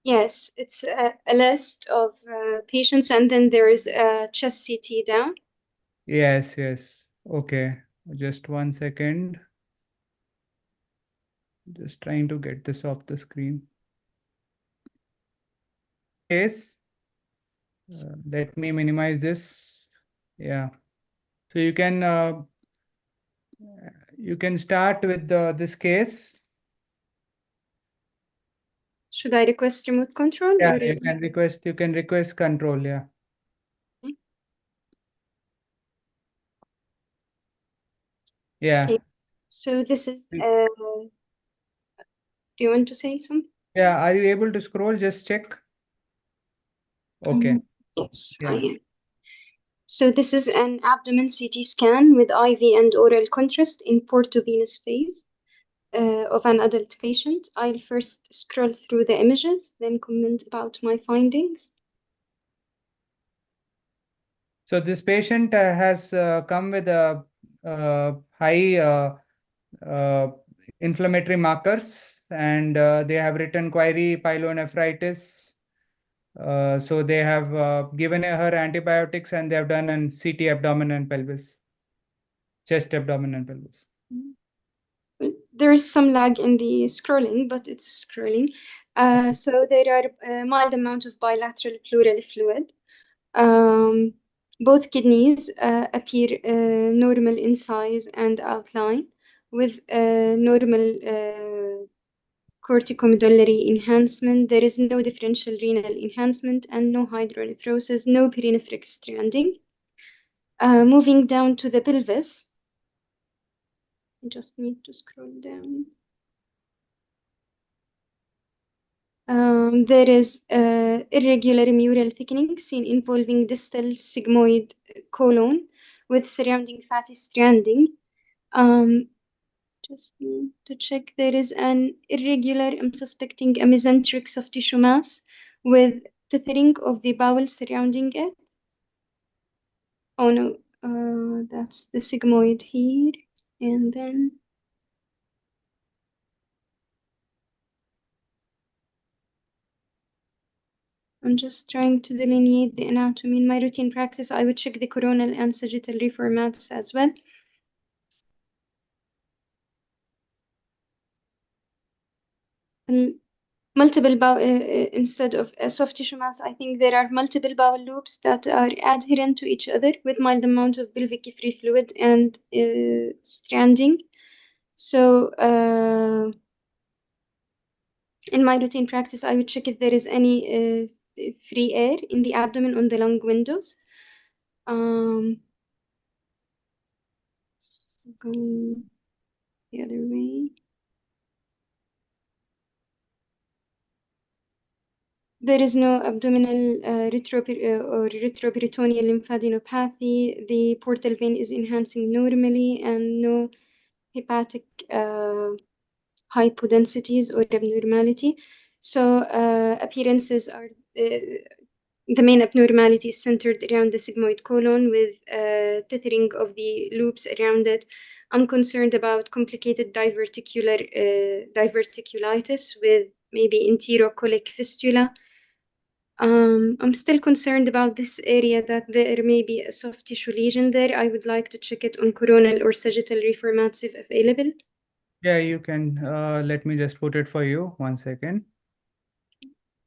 Yes, it's a list of patients, and then there is a chest CT down. Yes, yes. Okay. Just 1 second. Just trying to get this off the screen. Yes. Let me minimize this. Yeah. So you can start with this case. Should I request remote control Yeah, or is you can request control. Yeah. it? Yeah. Okay. So this is, do you want to say something? Yeah. Are you able to scroll? Just check. Okay. Yes, I Yeah. am. So this is an abdomen CT scan with IV and oral contrast in portovenous phase of an adult patient. I'll first scroll through the images, then comment about my findings. So this patient has come with a high uh, inflammatory markers, and they have written query pyelonephritis. So they have given her antibiotics, and they have done an CT abdomen and pelvis, chest, abdomen, and pelvis. There is some lag in the scrolling, but it's scrolling. So there are a mild amount of bilateral pleural fluid. Both kidneys appear normal in size and outline, with normal corticomedullary enhancement. There is no differential renal enhancement and no hydronephrosis, no perinephric stranding. Moving down to the pelvis, I just need to scroll down. There is irregular mural thickening seen involving distal sigmoid colon with surrounding fatty stranding. Just need to check. There is an irregular, I'm suspecting a mesenteric soft tissue mass with tethering of the bowel surrounding it. Oh no, that's the sigmoid here. And then I'm just trying to delineate the anatomy. In my routine practice, I would check the coronal and sagittal reformats as well. Multiple bowel, instead of a soft tissue mass, I think there are multiple bowel loops that are adherent to each other with mild amount of pelvic free fluid and stranding. So in my routine practice, I would check if there is any free air in the abdomen on the lung windows. Going the other way. There is no abdominal or retroperitoneal lymphadenopathy. The portal vein is enhancing normally, and no hepatic hypodensities or abnormality. So appearances are the main abnormality is centered around the sigmoid colon with tethering of the loops around it. I'm concerned about complicated diverticulitis with maybe enterocolic fistula. I'm still concerned about this area that there may be a soft tissue lesion there. I would like to check it on coronal or sagittal reformats if available. Yeah, you can. Let me just put it for you. 1 second.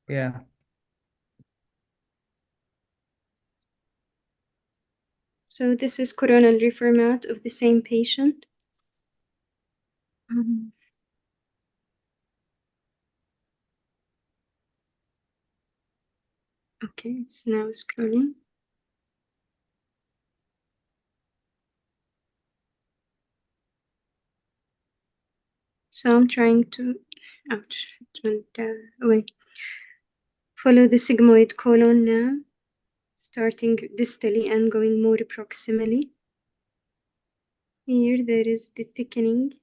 Yeah. So this is coronal reformat of the same patient. Okay, it's now scrolling. So I'm trying to, ouch, it went away. Follow the sigmoid colon now, starting distally and going more proximally. Here there is the thickening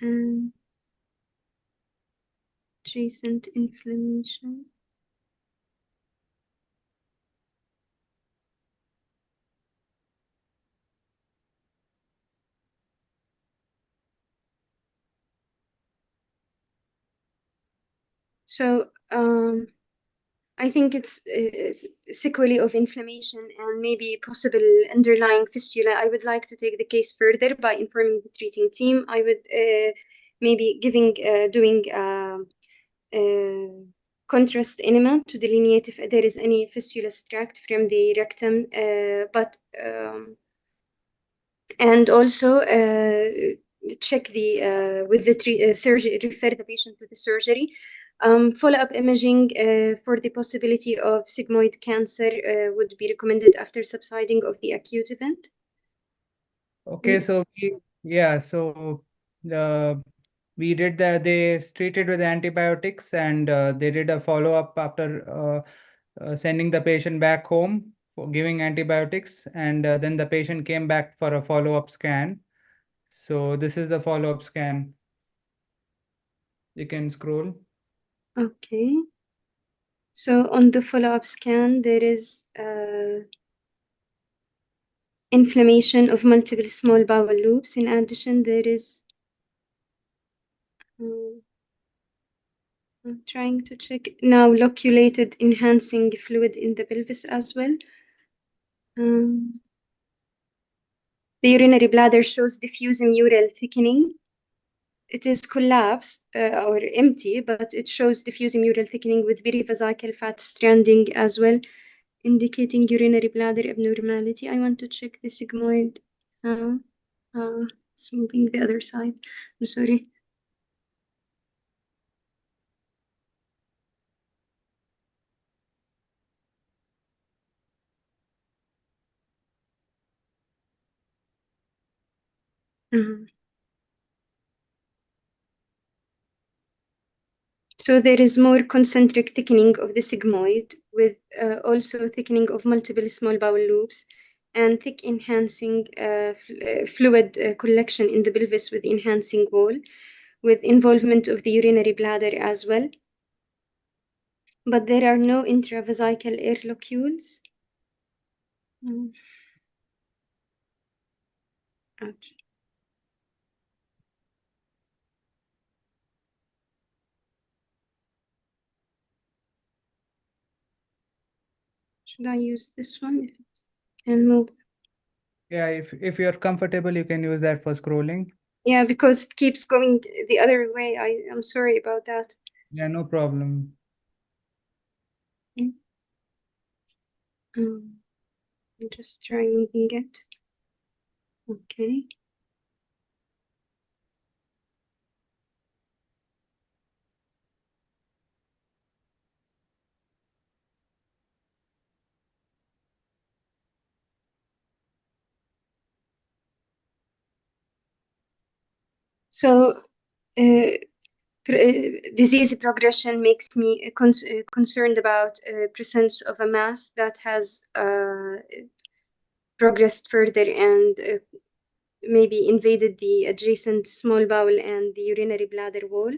and adjacent inflammation. So I think it's sequelae of inflammation and maybe possible underlying fistula. I would like to take the case further by informing the treating team. I would maybe doing contrast enema to delineate if there is any fistula tract from the rectum, and also check the with the surgery, refer the patient to the surgery. Follow-up imaging for the possibility of sigmoid cancer would be recommended after subsiding of the acute event. Okay, so we did they treated with antibiotics, and they did a follow-up after sending the patient back home for giving antibiotics, and then the patient came back for a follow-up scan. So this is the follow-up scan. You can scroll. Okay. So on the follow-up scan, there is inflammation of multiple small bowel loops. In addition, there is I'm trying to check now loculated enhancing fluid in the pelvis as well. The urinary bladder shows diffuse mural thickening. It is collapsed or empty, but it shows diffuse mural thickening with perivesical fat stranding as well, indicating urinary bladder abnormality. I want to check the sigmoid. It's moving the other side. I'm sorry. So there is more concentric thickening of the sigmoid with also thickening of multiple small bowel loops and thick enhancing fluid collection in the pelvis with enhancing wall with involvement of the urinary bladder as well. But there are no intravesical air locules. Ouch. Should I use this one if it's can move? Yeah, if you're comfortable, you can use that for scrolling. Yeah, because it keeps going the other way. I'm sorry about that. Yeah, no problem. I'm just trying moving it. Okay. So disease progression makes me concerned about presence of a mass that has progressed further and maybe invaded the adjacent small bowel and the urinary bladder wall.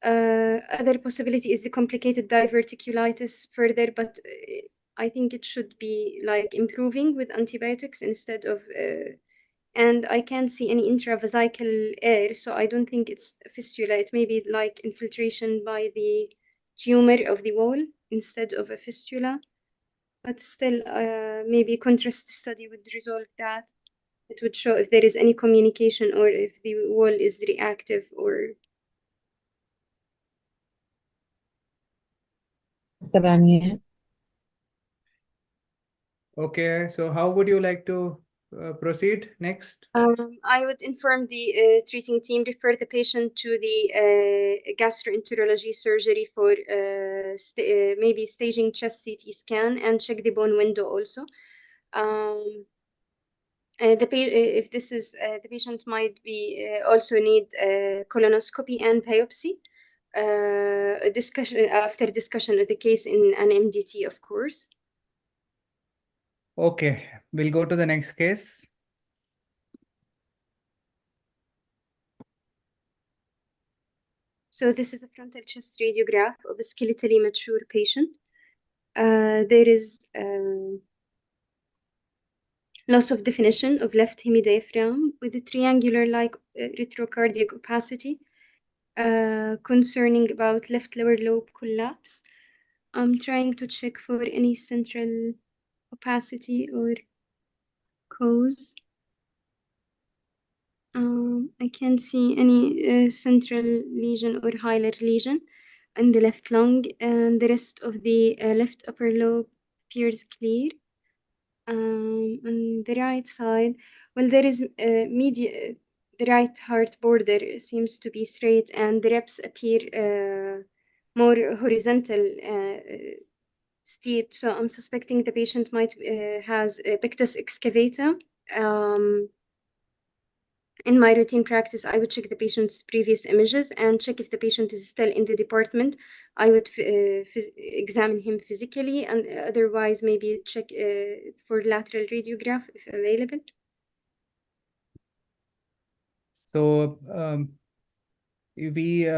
Other possibility is the complicated diverticulitis further, but I think it should be like improving with antibiotics instead of and I can't see any intravesical air, so I don't think it's a fistula. It may be like infiltration by the tumor of the wall instead of a fistula. But still, maybe contrast study would resolve that. It would show if there is any communication or if the wall is reactive or. Okay, so how would you like to proceed next? I would inform the treating team, refer the patient to the gastroenterology surgery for maybe staging chest CT scan and check the bone window also. If this is the patient might be also need colonoscopy and biopsy. Discussion after discussion of the case in an MDT, of course. Okay, we'll go to the next case. So this is a frontal chest radiograph of a skeletally mature patient. There is loss of definition of left hemidiaphragm with a triangular-like retrocardiac opacity. concerning about left lower lobe collapse. I'm trying to check for any central opacity or cause. I can't see any central lesion or hilar lesion in the left lung, and the rest of the left upper lobe appears clear. On the right side, well, there is the right heart border seems to be straight, and the reps appear more horizontal, steep. So I'm suspecting the patient might has a pectus excavatum. In my routine practice, I would check the patient's previous images and check if the patient is still in the department. I would examine him physically, and otherwise maybe check for lateral radiograph if available. So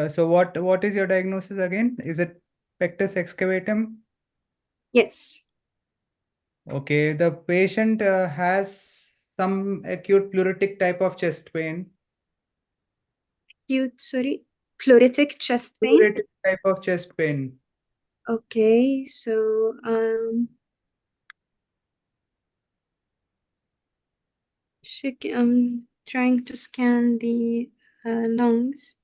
so what is your diagnosis again? Is it pectus excavatum? Yes. Okay, the patient has some acute pleuritic type of chest pain. Pleuritic chest pain. Pleuritic type of chest pain. Okay, so I'm trying to scan the lungs.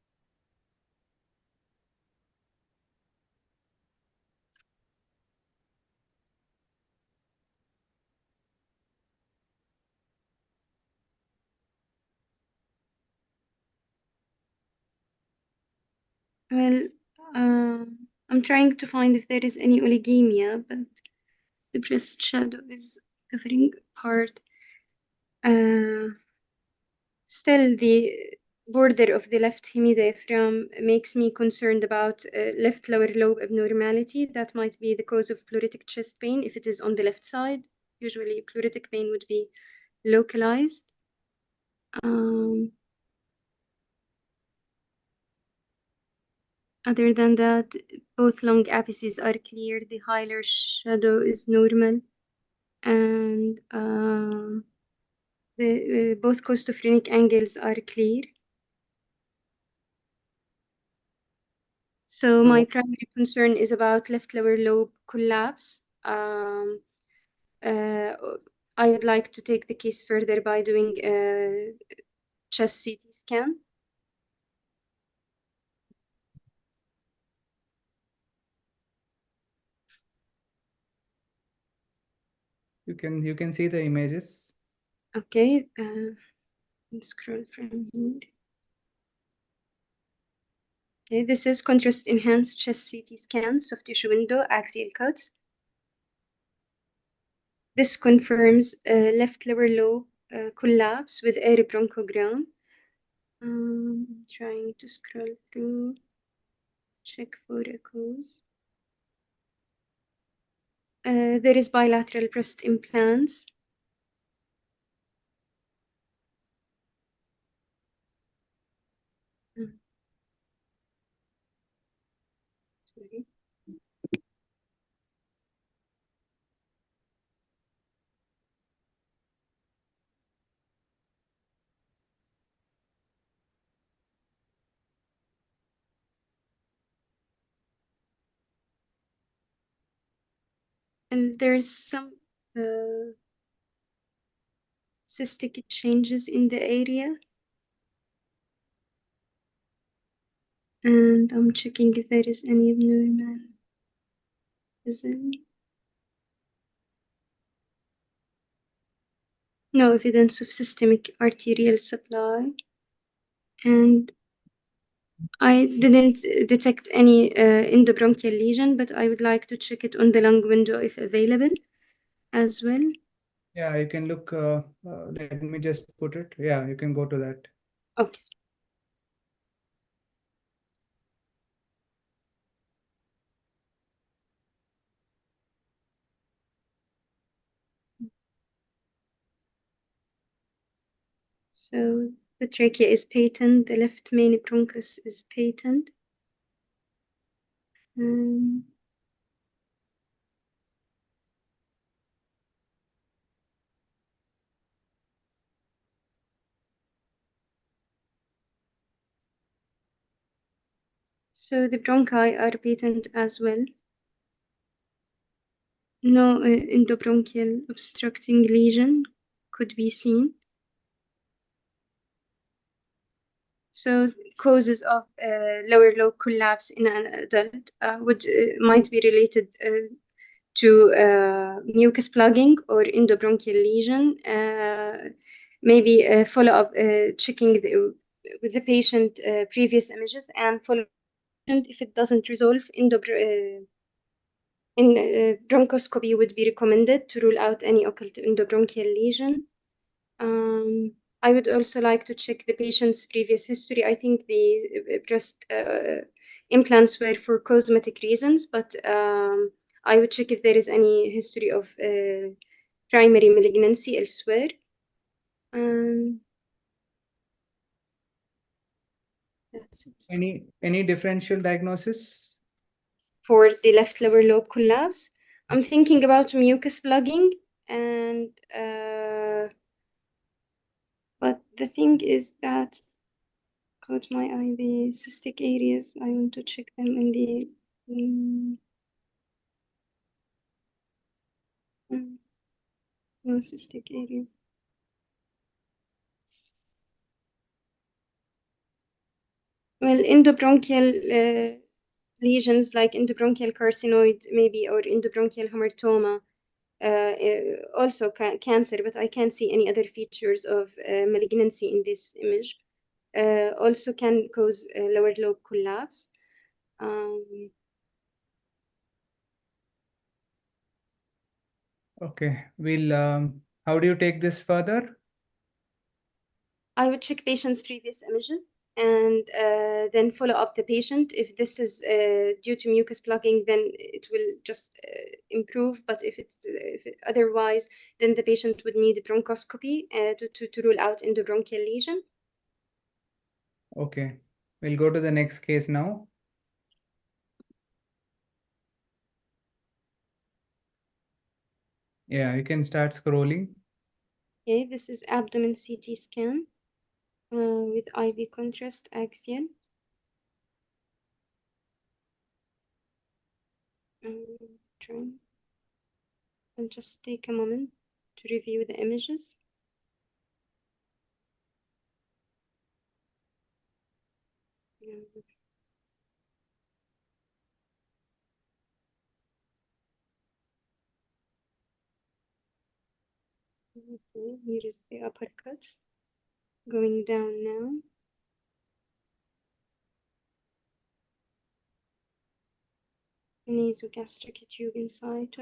Well, I'm trying to find if there is any oligemia, but the breast shadow is covering part. Still, the border of the left hemidiaphragm makes me concerned about left lower lobe abnormality. That might be the cause of pleuritic chest pain if it is on the left side. Usually, pleuritic pain would be localized. Other than that, both lung apices are clear. The hilar shadow is normal, and both costophrenic angles are clear. So my primary concern is about left lower lobe collapse. I would like to take the case further by doing a chest CT scan. You can see the images. Okay, scroll from here. Okay, this is contrast enhanced chest CT scan, soft tissue window, axial cuts. This confirms left lower lobe collapse with air bronchogram. Trying to scroll through, check for echoes. There is bilateral breast implants. Sorry. And there's some cystic changes in the area. And I'm checking if there is any abnormal vessel. No evidence of systemic arterial supply. And I didn't detect any endobronchial lesion, but I would like to check it on the lung window if available as well. Yeah, you can look. Let me just put it. Yeah, you can go to that. Okay. So the trachea is patent, the left main bronchus is patent. So the bronchi are patent as well. No endobronchial obstructing lesion could be seen. So causes of lower lobe collapse in an adult might be related to mucus plugging or endobronchial lesion. Maybe follow up checking with the patient previous images and follow if it doesn't resolve bronchoscopy would be recommended to rule out any occult endobronchial lesion. I would also like to check the patient's previous history. I think the breast implants were for cosmetic reasons, but I would check if there is any history of primary malignancy elsewhere. That's it. Any differential diagnosis? For the left lower lobe collapse, I'm thinking about mucus plugging and but the thing is that caught my eye, the cystic areas. I want to check them in the no cystic areas. Well, endobronchial lesions like endobronchial carcinoid, maybe, or endobronchial hamartoma, also cancer, but I can't see any other features of malignancy in this image. Also can cause lower lobe collapse. Okay, how do you take this further? I would check patient's previous images and then follow up the patient. If this is due to mucus plugging, then it will just improve. But if otherwise, then the patient would need bronchoscopy to rule out endobronchial lesion. Okay, we'll go to the next case now. Yeah, you can start scrolling. Okay, this is abdomen CT scan with IV contrast axial. Trying. I'll just take a moment to review the images. Okay, here is the uppercut going down now. Nasogastric tube inside.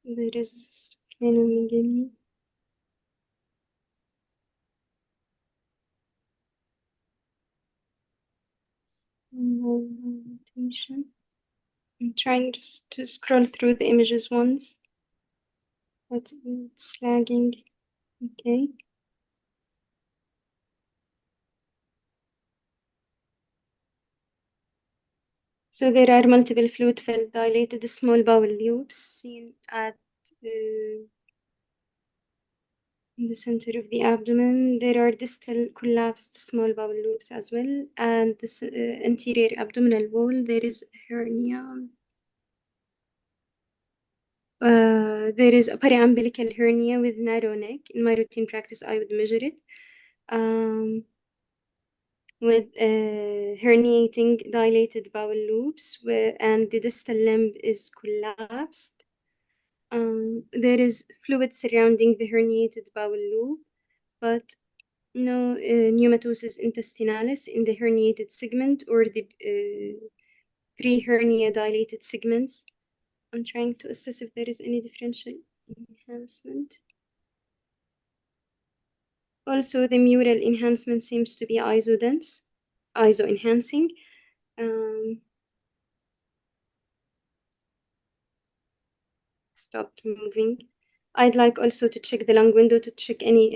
There is splenomegaly. Dilatation. I'm trying just to scroll through the images once, but it's lagging. Okay. So there are multiple fluid-filled dilated small bowel loops seen at in the center of the abdomen. There are distal collapsed small bowel loops as well, and this anterior abdominal wall. There is a hernia. There is a periumbilical hernia with narrow neck. In my routine practice, I would measure it. With herniating dilated bowel loops, and the distal limb is collapsed. There is fluid surrounding the herniated bowel loop, but no pneumatosis intestinalis in the herniated segment or the pre-hernia dilated segments. I'm trying to assess if there is any differential enhancement. Also, the mural enhancement seems to be iso-dense, iso-enhancing. Stopped moving. I'd like also to check the lung window to check any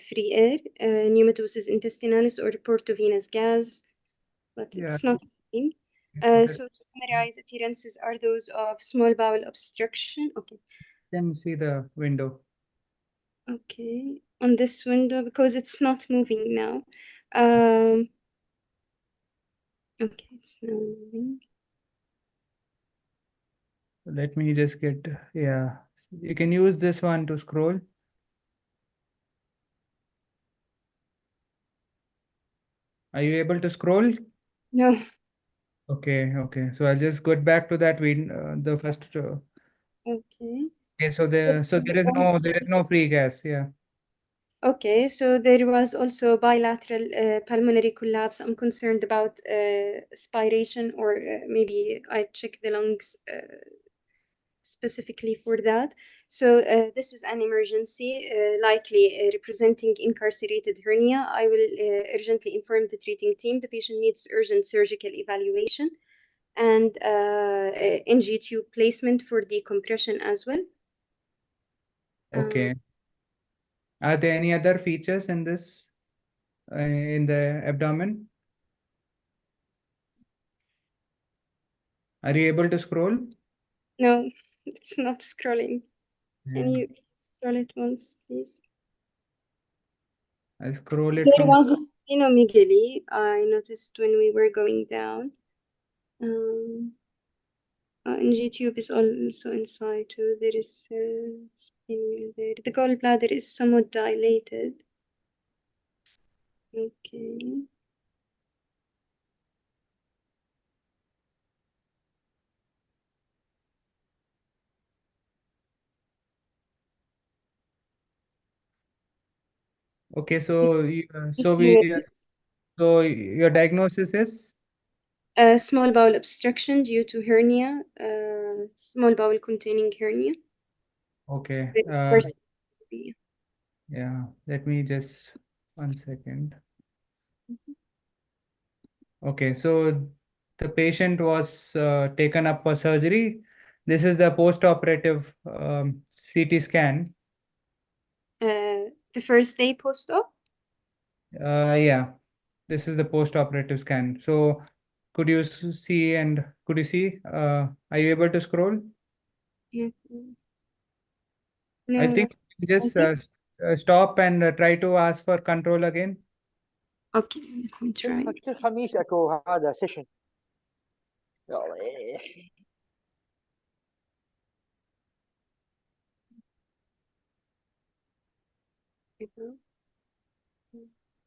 free air, pneumatosis intestinalis or portovenous gas, but Yeah. it's not moving. So to summarize, appearances are those of small bowel obstruction. Okay. Can see the window. Okay, on this window because it's not moving now. Okay, it's now moving. Let me just get, yeah. You can use this one to scroll. Are you able to scroll? No. Okay, okay. So I'll just go back to that the first. Okay. Okay, so there is no free gas. Yeah. Okay, so there was also bilateral pulmonary collapse. I'm concerned about aspiration, or maybe I check the lungs specifically for that. So this is an emergency, likely representing incarcerated hernia. I will urgently inform the treating team. The patient needs urgent surgical evaluation and NG tube placement for decompression as well. Okay. Are there any other features in this, in the abdomen? Are you able to scroll? No, it's not scrolling. Can Yeah. you scroll it once, please? I'll scroll it There from. was a splenomegaly I noticed when we were going down. NG tube is also inside too. There is spinal there. The gallbladder is somewhat dilated. Okay. Okay, so Fluid. so your diagnosis is Small bowel obstruction due to hernia. Small bowel containing hernia. okay. The first hernia. Yeah. Let me just 1 second. Okay, so the patient was taken up for surgery. This is the post-operative CT scan. The first day post-op. Yeah, this is the post-operative scan. So could you see and could you see? Are you able to scroll? Yeah. I No, think I just think. stop and try to ask for control again. Okay, let me try. كل خميس اكو هذا سيشن. يلا إيه.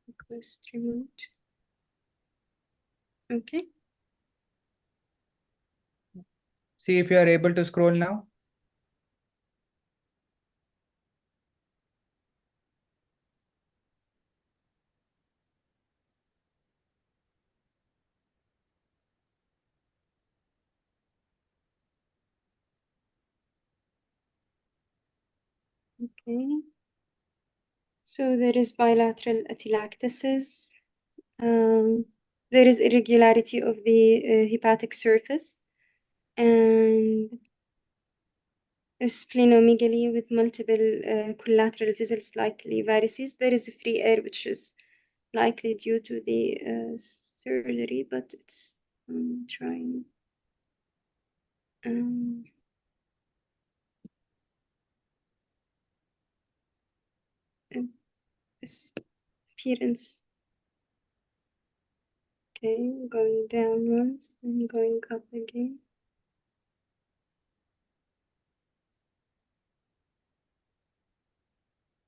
Request remote. Okay. See if you are able to scroll now. Okay. So there is bilateral atelectasis. There is irregularity of the hepatic surface and a splenomegaly with multiple collateral vessels, likely varices. There is free air, which is likely due to the surgery, but it's trying. This appearance. Okay, going down once and going up again.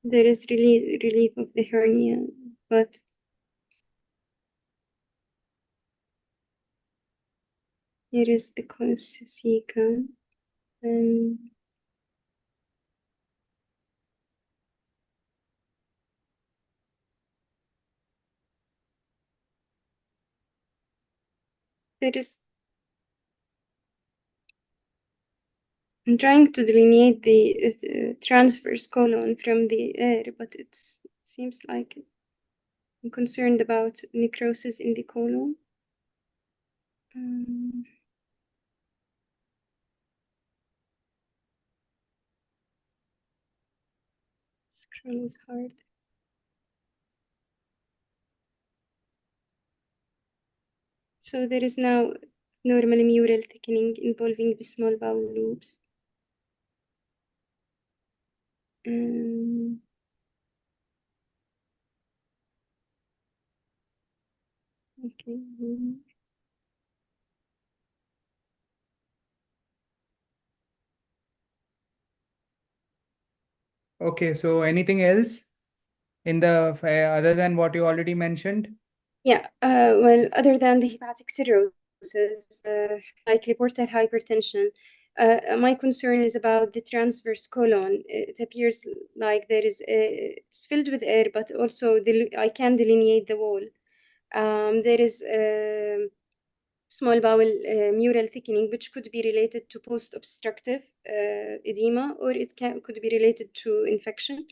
There is relief of the hernia, but here is the cosecum, and there is. I'm trying to delineate the transverse colon from the air, but it seems like I'm concerned about necrosis in the colon. Scroll is hard. So there is now normal mural thickening involving the small bowel loops. Okay. Okay, so anything else in the other than what you already mentioned? Yeah, well, other than the hepatic cirrhosis, likely portal hypertension, my concern is about the transverse colon. It appears like there is it's filled with air, but also I can delineate the wall. There is small bowel mural thickening, which could be related to post-obstructive edema, or it could be related to infection.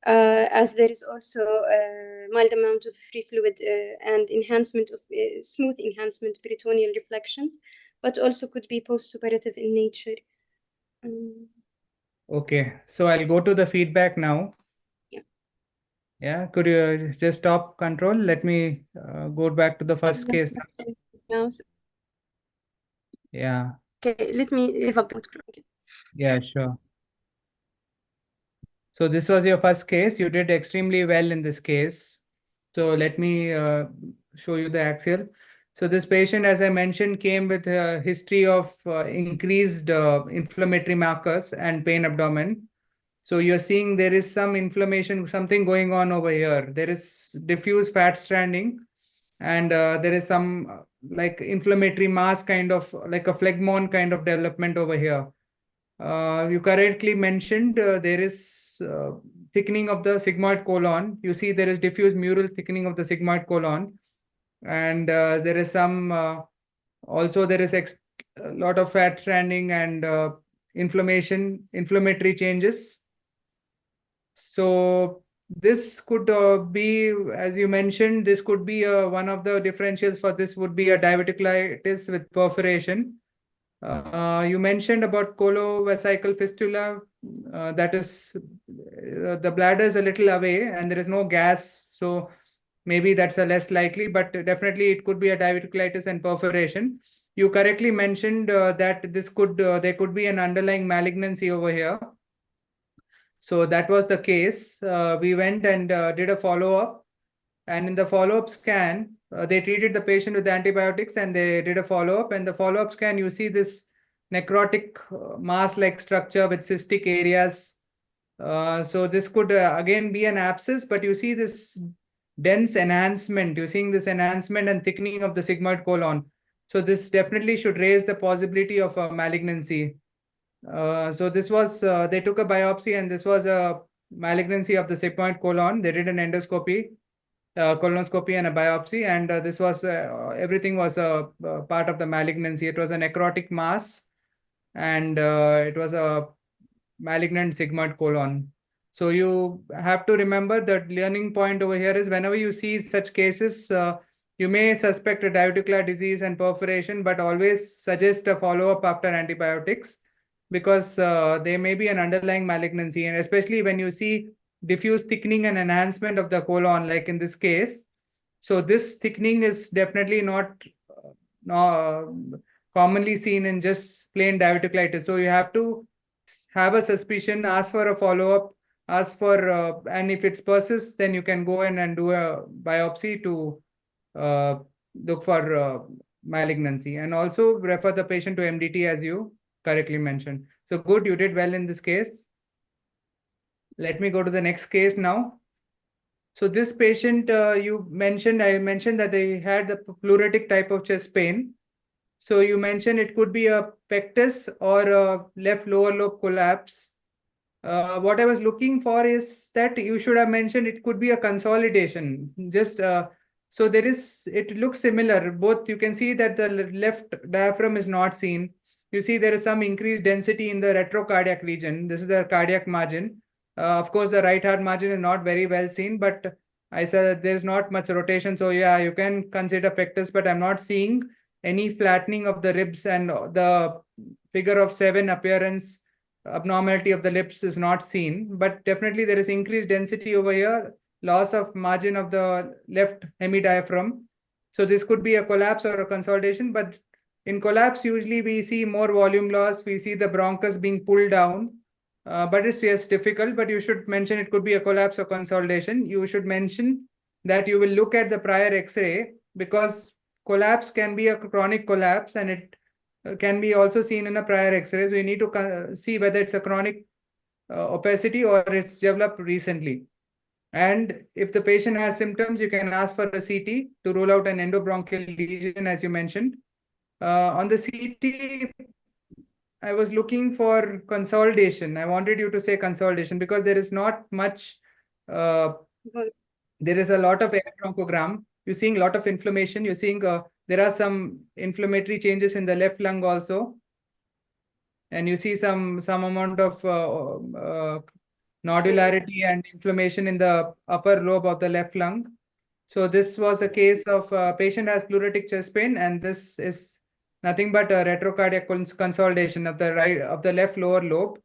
As there is also a mild amount of free fluid and enhancement of smooth enhancement peritoneal reflections, but also could be post-operative in nature. Okay, so I'll go to the feedback now. Yeah. Yeah, could you just stop control? Let me go back to the first case. Now, Yeah, okay, let me leave up. Okay. yeah, sure. So this was your first case. You did extremely well in this case. So let me show you the axial. So this patient, as I mentioned, came with a history of increased inflammatory markers and pain abdomen. So you're seeing there is some inflammation, something going on over here. There is diffuse fat stranding, and there is some like inflammatory mass kind of like a phlegmon kind of development over here. You correctly mentioned there is thickening of the sigmoid colon. You see there is diffuse mural thickening of the sigmoid colon, and there is some also there is a lot of fat stranding and inflammatory changes. So this could be, as you mentioned, this could be one of the differentials for this would be a diverticulitis with perforation. You mentioned about colovesical fistula. That is, the bladder is a little away and there is no gas. So maybe that's a less likely, but definitely it could be a diverticulitis and perforation. You correctly mentioned that this could there could be an underlying malignancy over here. So that was the case. We went and did a follow-up. And in the follow-up scan, they treated the patient with antibiotics and they did a follow-up. And the follow-up scan, you see this necrotic mass-like structure with cystic areas. So this could again be an abscess, but you see this dense enhancement. You're seeing this enhancement and thickening of the sigmoid colon. So this definitely should raise the possibility of a malignancy. So this was, they took a biopsy and this was a malignancy of the sigmoid colon. They did an endoscopy, colonoscopy and a biopsy, and this was, everything was a part of the malignancy. It was a necrotic mass and it was a malignant sigmoid colon. So you have to remember that learning point over here is whenever you see such cases, you may suspect a diverticular disease and perforation, but always suggest a follow-up after antibiotics because there may be an underlying malignancy, and especially when you see diffuse thickening and enhancement of the colon, like in this case. So this thickening is definitely not commonly seen in just plain diverticulitis. So you have to have a suspicion, ask for a follow-up, ask for, and if it persists, then you can go in and do a biopsy to look for malignancy, and also refer the patient to MDT as you correctly mentioned. So good, you did well in this case. Let me go to the next case now. So this patient, I mentioned that they had the pleuritic type of chest pain. So you mentioned it could be a pectus or a left lower lobe collapse. What I was looking for is that you should have mentioned it could be a consolidation. Just so there is, it looks similar. Both you can see that the left diaphragm is not seen. You see there is some increased density in the retrocardiac region. This is the cardiac margin. Of course, the right heart margin is not very well seen, but I said there's not much rotation. So yeah, you can consider pectus, but I'm not seeing any flattening of the ribs, and the figure of 7 appearance abnormality of the lips is not seen, but definitely there is increased density over here, loss of margin of the left hemidiaphragm. So this could be a collapse or a consolidation, but in collapse, usually we see more volume loss. We see the bronchus being pulled down, but it's yes, difficult, but you should mention it could be a collapse or consolidation. You should mention that you will look at the prior X-ray because collapse can be a chronic collapse and it can be also seen in a prior X-ray. So you need to see whether it's a chronic opacity or it's developed recently. And if the patient has symptoms, you can ask for a CT to rule out an endobronchial lesion, as you mentioned. On the CT, I was looking for consolidation. I wanted you to say consolidation because there is not much, there is a lot of air bronchogram. You're seeing a lot of inflammation. You're seeing there are some inflammatory changes in the left lung also. And you see some amount of nodularity and inflammation in the upper lobe of the left lung. So this was a case of patient has pleuritic chest pain, and this is nothing but a retrocardiac consolidation of the left lower lobe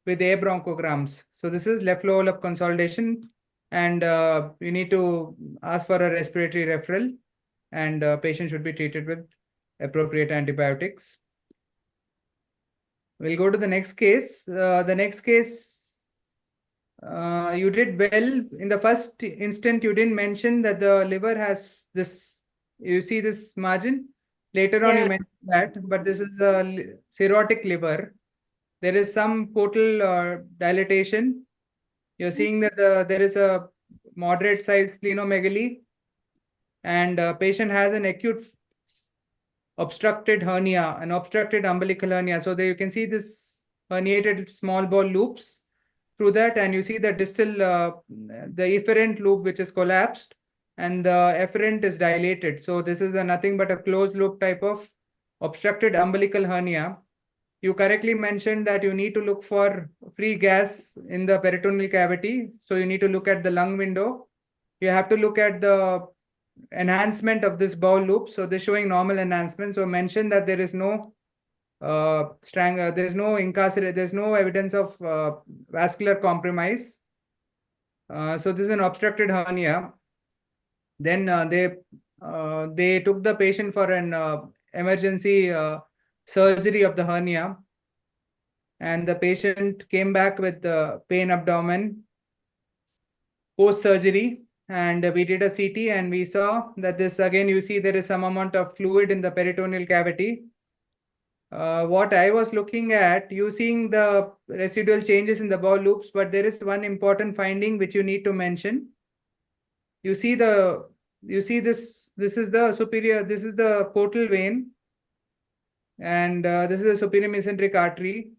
with air bronchograms. So this is left lower lobe consolidation, and you need to ask for a respiratory referral, and patient should be treated with appropriate antibiotics. We'll go to the next case. The next case, you did well. In the first instant, you didn't mention that the liver has this, you see this margin? Later on, you mentioned that, but this is a cirrhotic liver. There is some portal dilatation. You're seeing that there is a moderate size splenomegaly, and patient has an acute obstructed hernia, an obstructed umbilical hernia. So there you can see this herniated small bowel loops through that, and you see the distal, the efferent loop which is collapsed, and the efferent is dilated. So this is nothing but a closed loop type of obstructed umbilical hernia. You correctly mentioned that you need to look for free gas in the peritoneal cavity. So you need to look at the lung window. You have to look at the enhancement of this bowel loop. So they're showing normal enhancement. So mention that there is no there's no incarcerate, there's no evidence of vascular compromise. So this is an obstructed hernia. Then they took the patient for an emergency surgery of the hernia, and the patient came back with pain abdomen post surgery. And we did a CT, and we saw that this, again, you see there is some amount of fluid in the peritoneal cavity. What I was looking at, you seeing the residual changes in the bowel loops, but there is one important finding which you need to mention. You see this is the superior, this is the portal vein, and this is the superior mesenteric artery.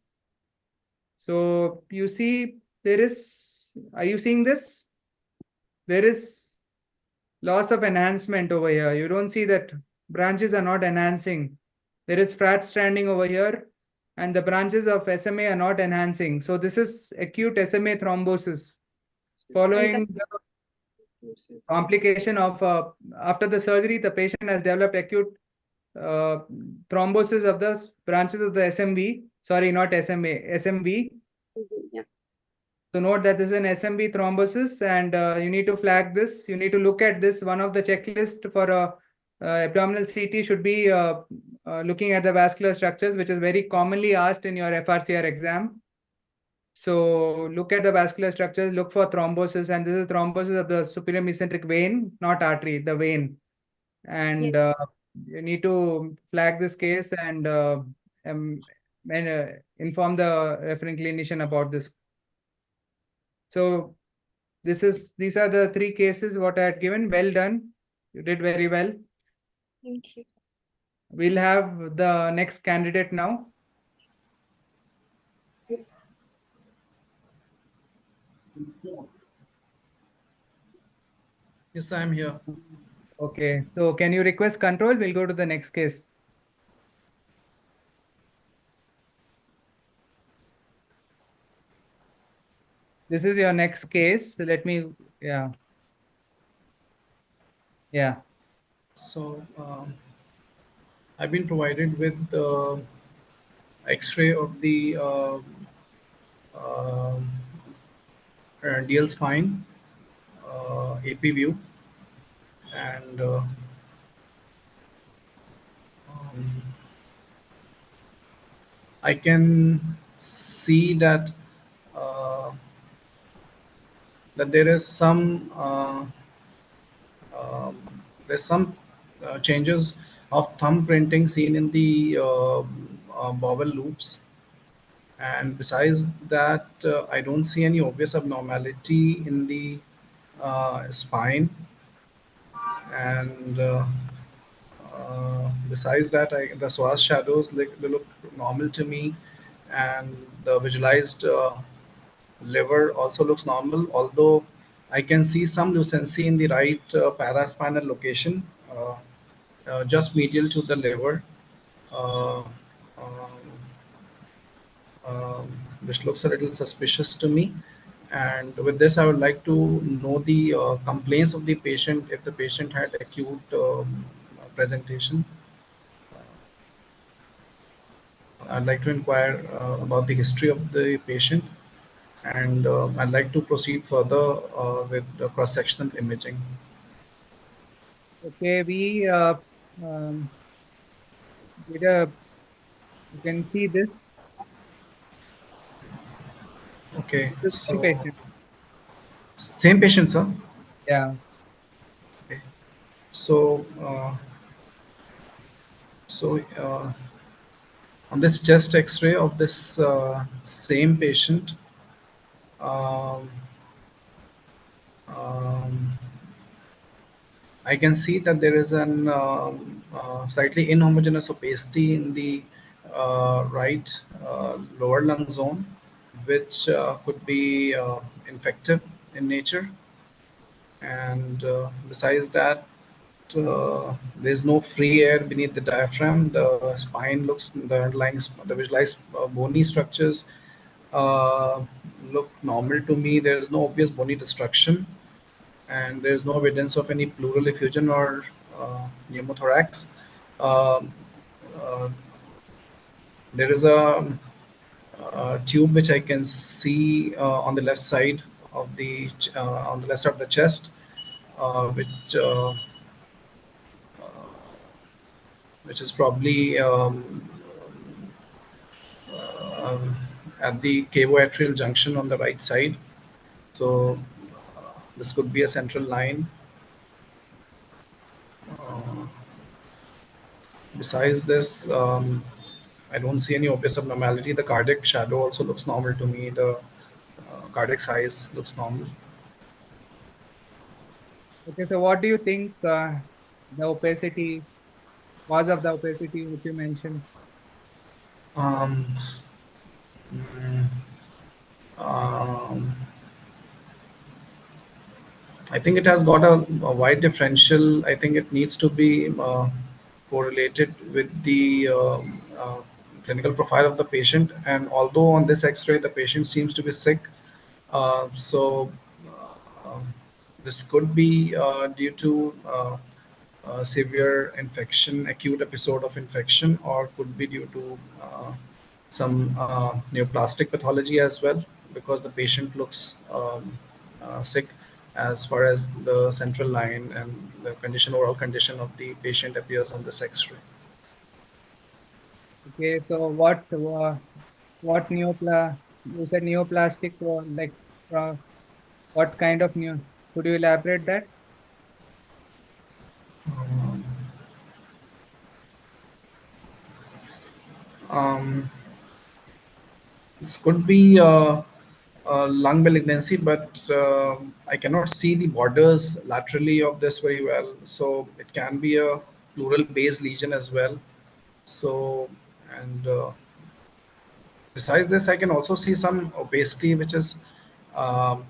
So you see there is, are you seeing this? There is loss of enhancement over here. You don't see that branches are not enhancing. There is fat stranding over here, and the branches of SMA are not enhancing. So this is acute SMA thrombosis following the complication of after the surgery. The patient has developed acute thrombosis of the branches of the SMV. Sorry, not SMA, SMV. Yeah. So note that this is an SMV thrombosis, and you need to flag this. You need to look at this. One of the checklists for a abdominal CT should be looking at the vascular structures, which is very commonly asked in your FRCR exam. So look at the vascular structures, look for thrombosis, and this is thrombosis of the superior mesenteric vein, not artery, the vein. And you need to flag this case and inform the referring clinician about this. So these are the three cases what I had given. Well done. You did very well. Thank you. We'll have the next candidate now. Yes, I'm here. Okay, so can you request control? We'll go to the next case. This is your next case. Let me, yeah. So I've been provided with X-ray of the DL spine, AP view, and I can see that that there is some there's some changes of thumb printing seen in the bowel loops, And besides that, I don't see any obvious abnormality in the spine. And besides that, the psoas shadows they look normal to me, and the visualized liver also looks normal, although I can see some lucency in the right paraspinal location, just medial to the liver, uh, um, which looks a little suspicious to me. And with this, I would like to know the complaints of the patient if the patient had acute presentation. I'd like to inquire about the history of the patient, and I'd like to proceed further with the cross-sectional imaging. Okay, we did a. You can see this. Okay, The same so patient. same patient, sir. Yeah. Okay. So on this chest X-ray of this same patient, um, um, I can see that there is an slightly inhomogeneous opacity in the right lower lung zone, which could be infective in nature. And besides that, there's no free air beneath the diaphragm. The spine looks, the underlying, the visualized bony structures uh, look normal to me. There's no obvious bony destruction, and there's no evidence of any pleural effusion or pneumothorax. Um uh, there is a tube which I can see on the left side of the on the left side of the chest, uh, which is probably um, at the cavoatrial junction on the right side. So this could be a central line. Uh, Besides this, I don't see any obvious abnormality. The cardiac shadow also looks normal to me. The cardiac size looks normal. Okay, so what do you think the opacity, cause of the opacity which you mentioned? Um, mm, um, I think it has got a wide differential. I think it needs to be correlated with the clinical profile of the patient. And although on this X-ray the patient seems to be sick, so this could be due to severe infection, acute episode of infection, or could be due to some neoplastic pathology as well, because the patient looks sick as far as the central line and the condition, overall condition of the patient appears on this X-ray. Okay, so what you said neoplastic, like uh, what kind of neo? Could you elaborate that? Um, um, this could be lung malignancy, but I cannot see the borders laterally of this very well. So it can be a pleural based lesion as well. So, and besides this, I can also see some opacity, which is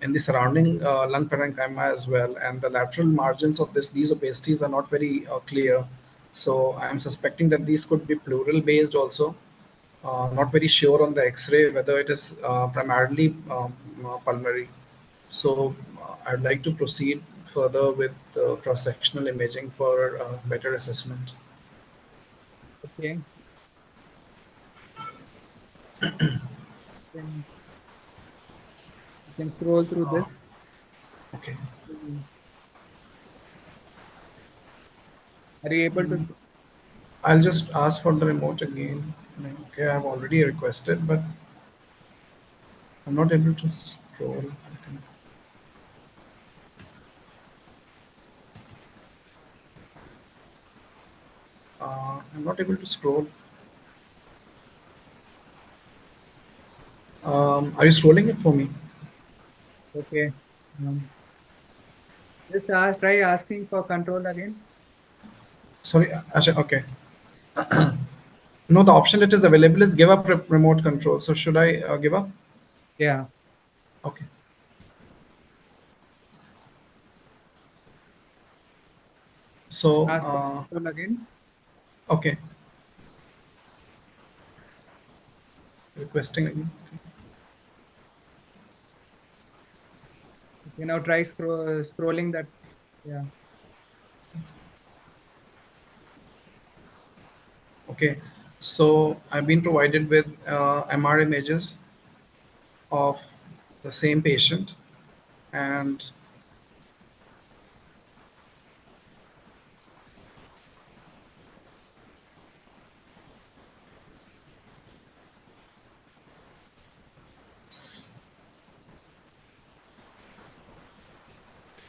in the surrounding lung parenchyma as well. And the lateral margins of these opacities are not very clear. So I am suspecting that these could be pleural based also. Not very sure on the X-ray whether it is primarily pulmonary. So I'd like to proceed further with cross-sectional imaging for better assessment. Okay, then you can scroll through Uh, this. okay. Mm. Are you able to? Mm, I'll just ask for the remote again. Okay, I've already requested, but I'm not able to scroll. I think. I'm not able to scroll. Are you scrolling it for me? Okay. Just try asking for control again. Sorry, Asha, okay. No, the option that is available is give up remote control. So should I give up? Yeah. Okay. So, Ask for control again. okay. Requesting again. Okay, now try scrolling that. Yeah. Okay. So I've been provided with MR images of the same patient, and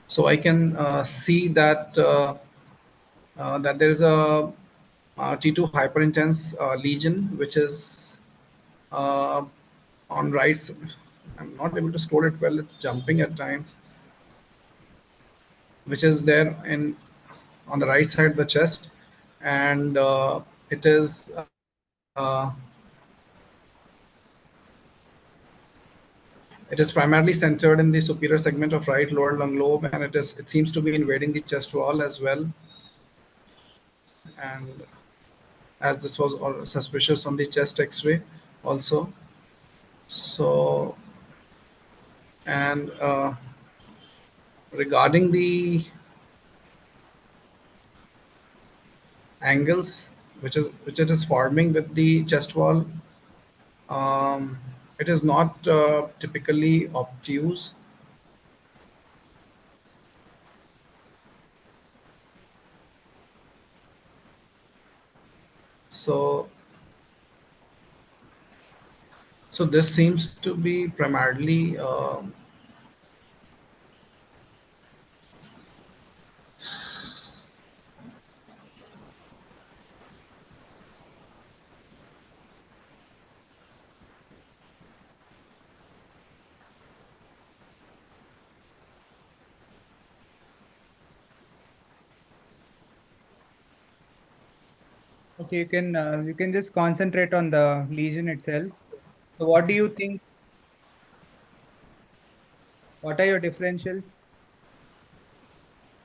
so I can see that that there is a T2 hyperintense lesion, which is uh, on right. I'm not able to scroll it well. It's jumping at times, which is there in on the right side of the chest, and it is it is primarily centered in the superior segment of right lower lung lobe, and it seems to be invading the chest wall as well. And as this was suspicious on the chest X-ray, also. So, and regarding the angles which it is forming with the chest wall, um, it is not typically obtuse. So, so this seems to be primarily Okay, you can just concentrate on the lesion itself. So what do you think? What are your differentials?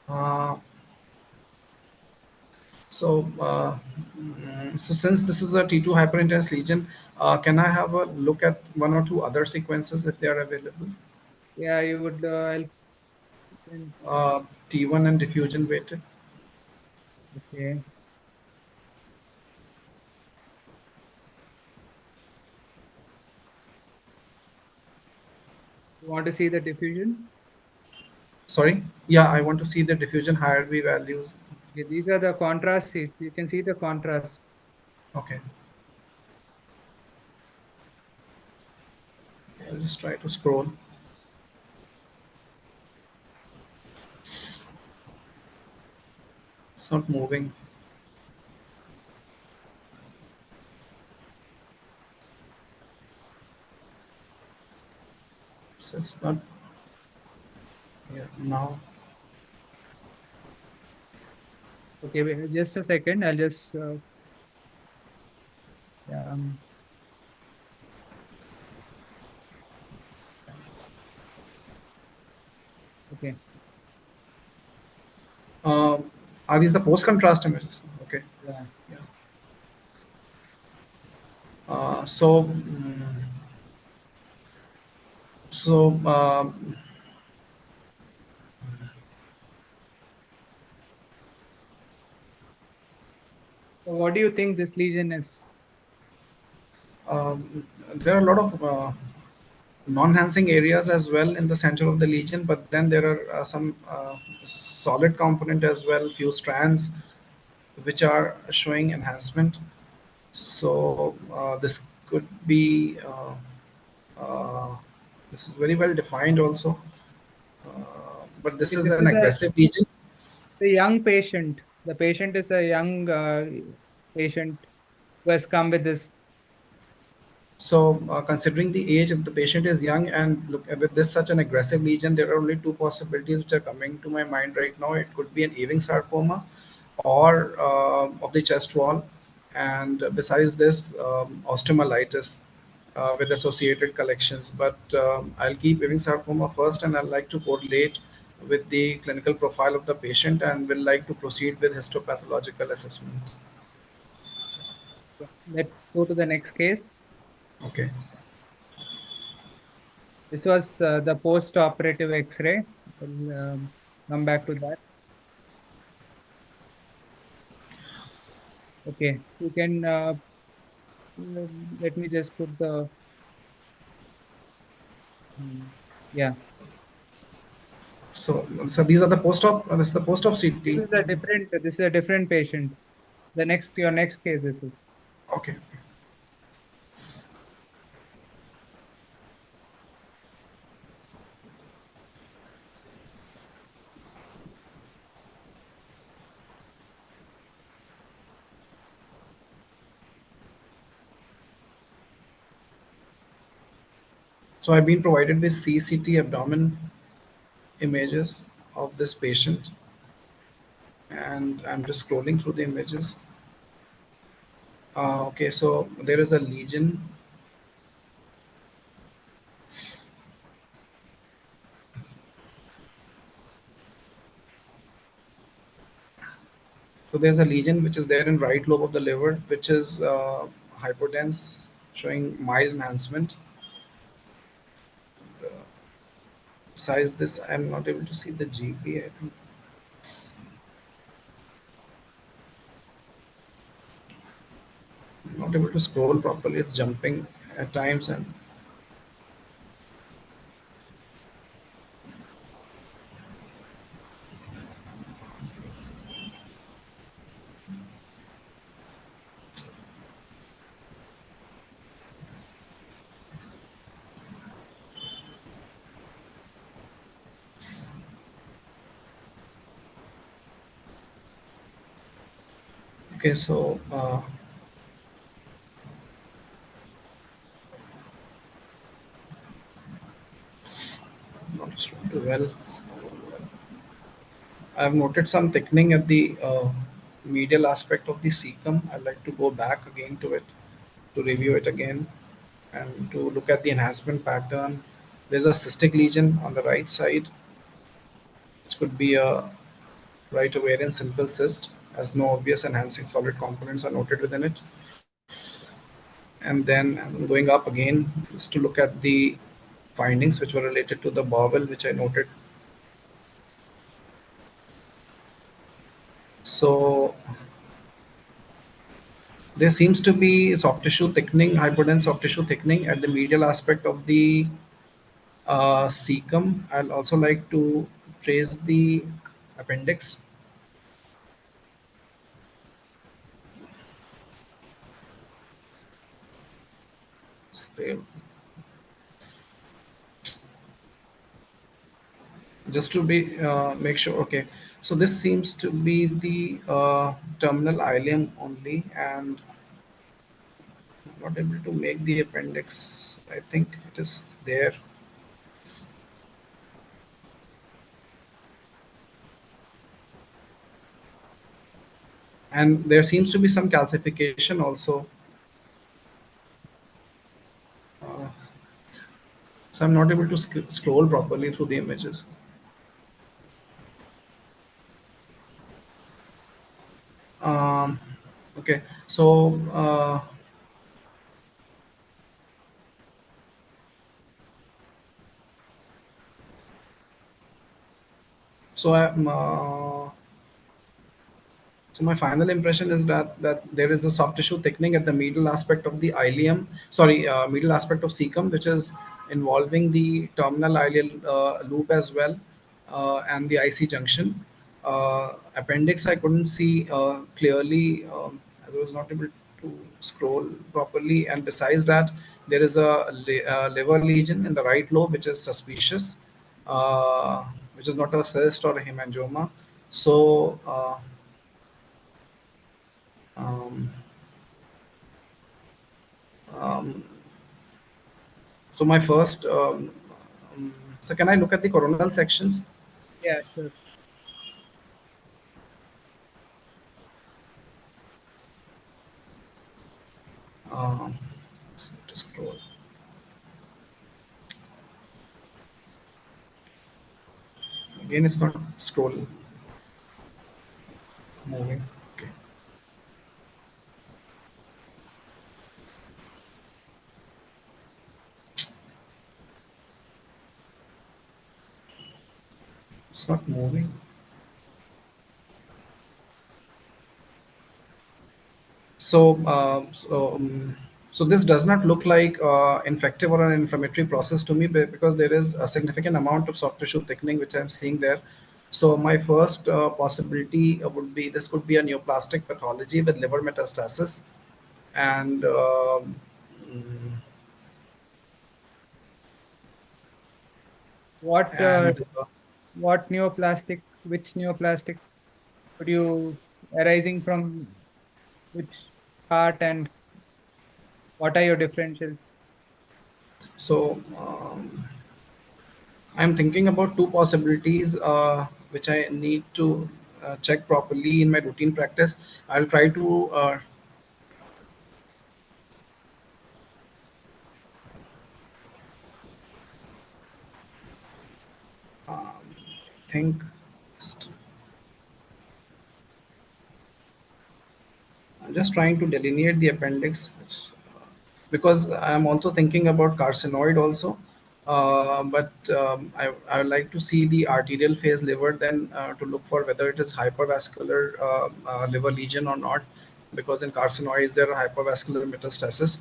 uh, so. So since this is a T2 hyperintense lesion, can I have a look at one or two other sequences if they are available? Yeah, you would help. T1 and diffusion weighted. Okay. You want to see the diffusion? Sorry, yeah, I want to see the diffusion higher V values. Okay, these are the contrast. You can see the contrast. Okay, I'll just try to scroll. It's not moving. So it's not. Yeah, now. Okay, wait, just a second. I'll just yeah. Okay. Um, are these the post contrast images? Okay. Yeah. Yeah. So, so So what do you think this lesion is? there are a lot of non-enhancing areas as well in the center of the lesion, but then there are some solid component as well, few strands which are showing enhancement. So this could be this is very well defined also, but this Okay, is this an is aggressive lesion. a young patient. The patient is a young patient who has come with this. So considering the age, if the patient is young and look with this such an aggressive lesion, there are only two possibilities which are coming to my mind right now. It could be an Ewing sarcoma or of the chest wall, and besides this, osteomyelitis with associated collections. But I'll keep Ewing sarcoma first, and I'd like to correlate with the clinical profile of the patient, and will like to proceed with histopathological assessment. Yeah. Let's go to the next case. Okay. This was the post-operative X-ray. We'll come back to that. Okay, you can let me just put the yeah. So these are the post-op. This is the post-op This CT. is a different. This is a different patient. Your next case. This is. Okay. So I've been provided with CCT abdomen images of this patient, and I'm just scrolling through the images. Okay, so there is a lesion. So there's a lesion which is there in right lobe of the liver, which is hypodense, showing mild enhancement. Besides this, I'm not able to see the GP, I think. I'm not able to scroll properly. It's jumping at times, and okay, so not too well. I've noted some thickening at the medial aspect of the cecum. I'd like to go back again to it to review it again and to look at the enhancement pattern. There's a cystic lesion on the right side, which could be a right ovarian simple cyst, as no obvious enhancing solid components are noted within it. And then I'm going up again just to look at the findings which were related to the bowel, which I noted. So there seems to be soft tissue thickening, hypodense soft tissue thickening at the medial aspect of the cecum. I'll also like to trace the appendix. Scale. Just to be make sure. Okay, so this seems to be the terminal ileum only, and I'm not able to make the appendix. I think it is there. And there seems to be some calcification also. Uh, so I'm not able to scroll properly through the images. Um, okay, so so I'm so my final impression is that there is a soft tissue thickening at the medial aspect of the ileum, sorry, medial aspect of cecum, which is involving the terminal ileal loop as well, and the IC junction. Appendix I couldn't see clearly, as I was not able to scroll properly. And besides that, there is a liver lesion in the right lobe, which is suspicious, which is not a cyst or a hemangioma. So um, um, So my first, so can I look at the coronal sections? Yeah, sure. Um, to scroll. Again, it's not scroll moving. Okay. It's not moving. So, so this does not look like infective or an inflammatory process to me because there is a significant amount of soft tissue thickening which I'm seeing there. So my first possibility would be this could be a neoplastic pathology with liver metastasis, and mm, What and what neoplastic? Which neoplastic could you arising from which part, and what are your differentials? so I'm thinking about two possibilities which I need to check properly in my routine practice. I'll try to think. I'm just trying to delineate the appendix, because I'm also thinking about carcinoid also. But I would like to see the arterial phase liver then to look for whether it is hypervascular liver lesion or not, because in carcinoids there are hypervascular metastasis.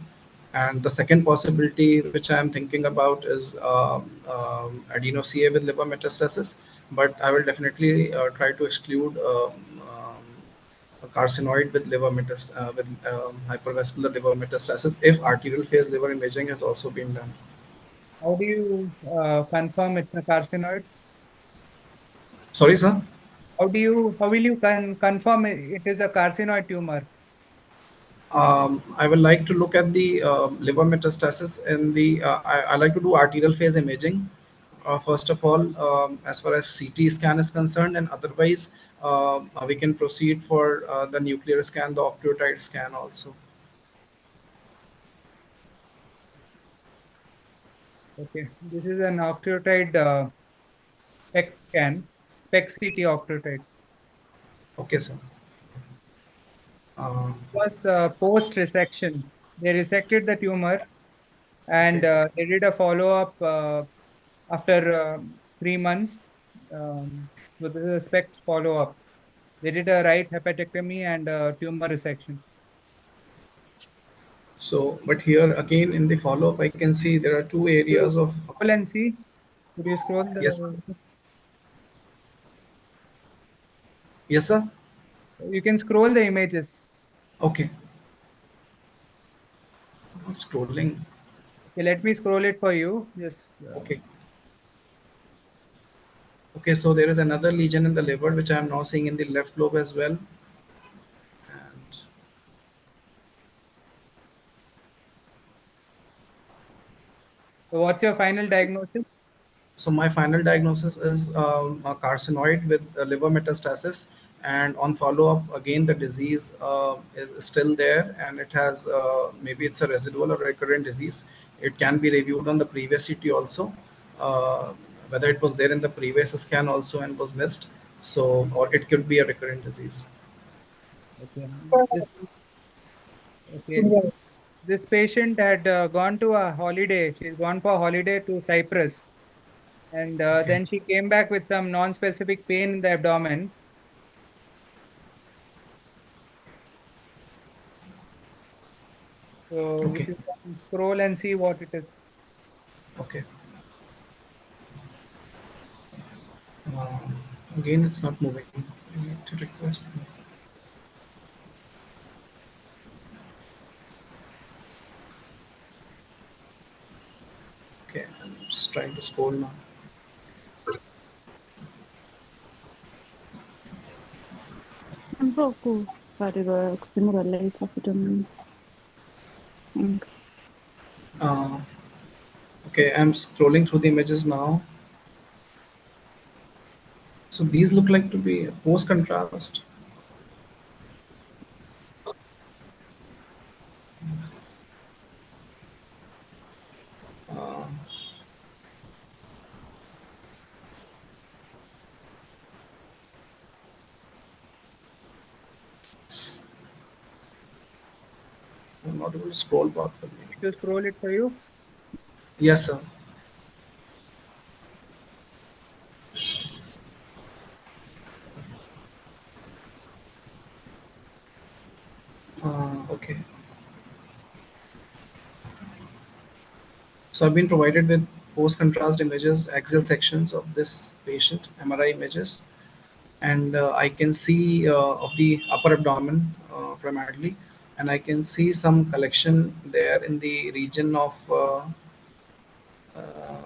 And the second possibility which I am thinking about is adeno-CA with liver metastasis, but I will definitely try to exclude a carcinoid with with hypervascular liver metastasis if arterial phase liver imaging has also been done. How do you confirm it's a carcinoid? Sorry, sir. How will you confirm it is a carcinoid tumor? I would like to look at the liver metastasis in the. I like to do arterial phase imaging. First of all, as far as CT scan is concerned, and otherwise, we can proceed for the nuclear scan, the octreotide scan also. Okay, this is an octreotide SPECT scan, SPECT CT octreotide. Okay, sir. Was post resection. They resected the tumor, and Okay. they did a follow up after 3 months. So this is a SPECT follow up. They did a right hepatectomy and tumor resection. So, but here again in the follow up, I can see there are two You areas of. scroll and see. Could you scroll Yes, the? yes, sir. You can scroll the images. Okay. Not scrolling. Okay, let me scroll it for you. Just Okay. Okay, so there is another lesion in the liver which I am now seeing in the left lobe as well. And so what's your final diagnosis? so my final diagnosis is a carcinoid with liver metastasis. And on follow up, again, the disease is still there, and it has maybe it's a residual or recurrent disease. It can be reviewed on the previous CT also, uh, whether it was there in the previous scan also and was missed. So, or it could be a recurrent disease. Okay. This okay. This patient had gone to a holiday. She's gone for a holiday to Cyprus, and Okay. then she came back with some non-specific pain in the abdomen. So if Okay. you can scroll and see what it is. Okay. Uh, Again, it's not moving. I need to request. Okay, I'm just trying to scroll now. Un poco pareva che sembra lei sta facendo. Uh, Okay, I'm scrolling through the images now. So these look like to be post contrast. Uh, I'm not able to scroll properly. To scroll it for you. Yes, sir. Okay. So I've been provided with post-contrast images, axial sections of this patient, MRI images, and I can see of the upper abdomen primarily, and I can see some collection there in the region of,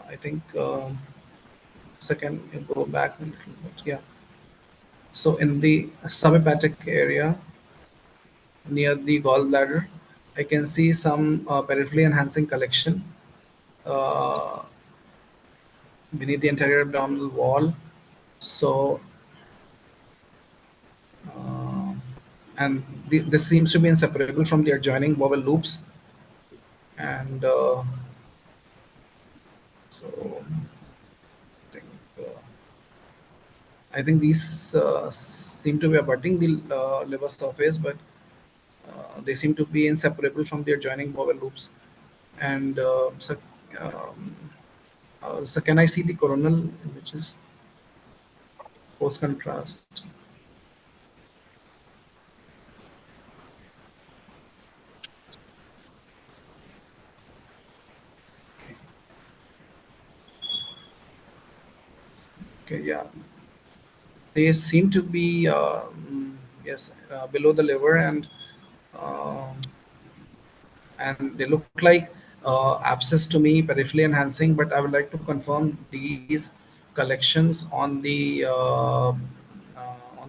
I think, second, you go back a little bit, yeah. So in the subhepatic area near the gallbladder, I can see some peripherally enhancing collection uh, beneath the anterior abdominal wall. So, uh, and this seems to be inseparable from the adjoining bowel loops. And so, I think, I think these seem to be abutting the liver surface, but they seem to be inseparable from the adjoining bowel loops. And um, so can I see the coronal, which is post contrast? Okay, yeah, they seem to be yes, below the liver, um, and they look like abscess to me, peripherally enhancing. But I would like to confirm these collections on the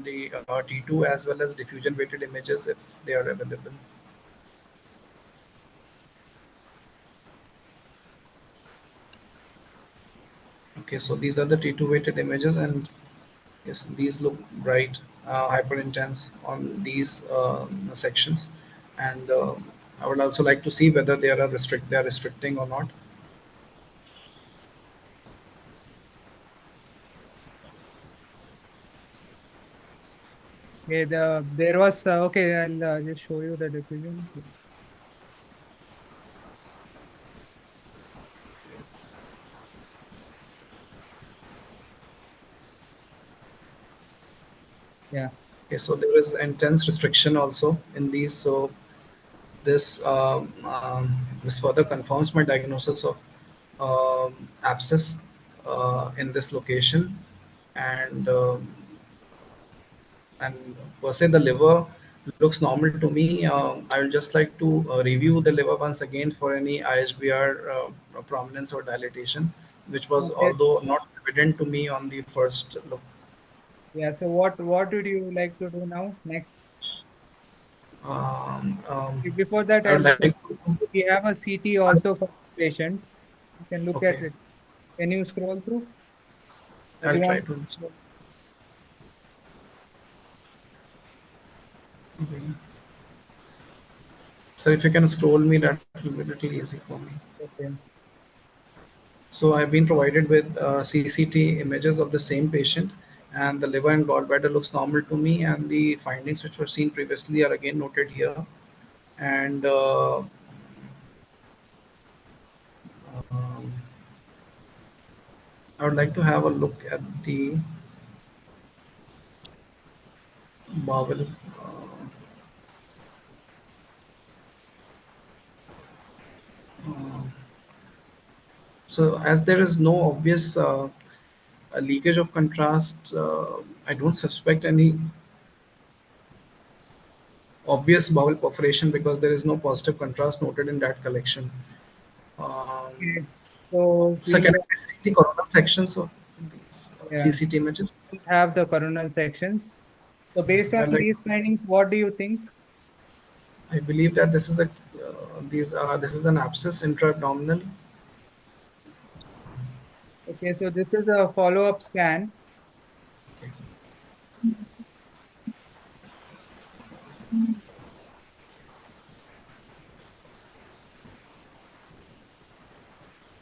T2 as well as diffusion weighted images if they are available. Okay, so these are the T2 weighted images, and yes, these look bright, hyper intense on these sections, and I would also like to see whether they are restricting or not. Okay, there was okay. I'll just show you the diffusion. Yeah. Okay, so there is intense restriction also in these. So this further confirms my diagnosis of abscess in this location, and and per se the liver looks normal to me. I will just like to review the liver once again for any ISBR prominence or dilatation, which was Okay. although not evident to me on the first look. Yeah. So what would you like to do now next? Um, um, Before that, I would I'll like show to. we have a CT also for the patient. You can look at Okay, it. Can you scroll through? Or do I'll you try want? to. Okay. So if you can scroll me, that will be a little easy for me. Okay. So I've been provided with CCT images of the same patient, and the liver and gallbladder looks normal to me, and the findings which were seen previously are again noted here. And um, I would like to have a look at the bowel. Uh, so as there is no obvious leakage of contrast, I don't suspect any obvious bowel perforation because there is no positive contrast noted in that collection. Um, Okay. So so we can I see the coronal sections of these yeah CCT images? we have the coronal sections. So based I on like. these findings, what do you think? I believe that this is a this is an abscess intra-abdominal. Okay, so this is a follow-up scan.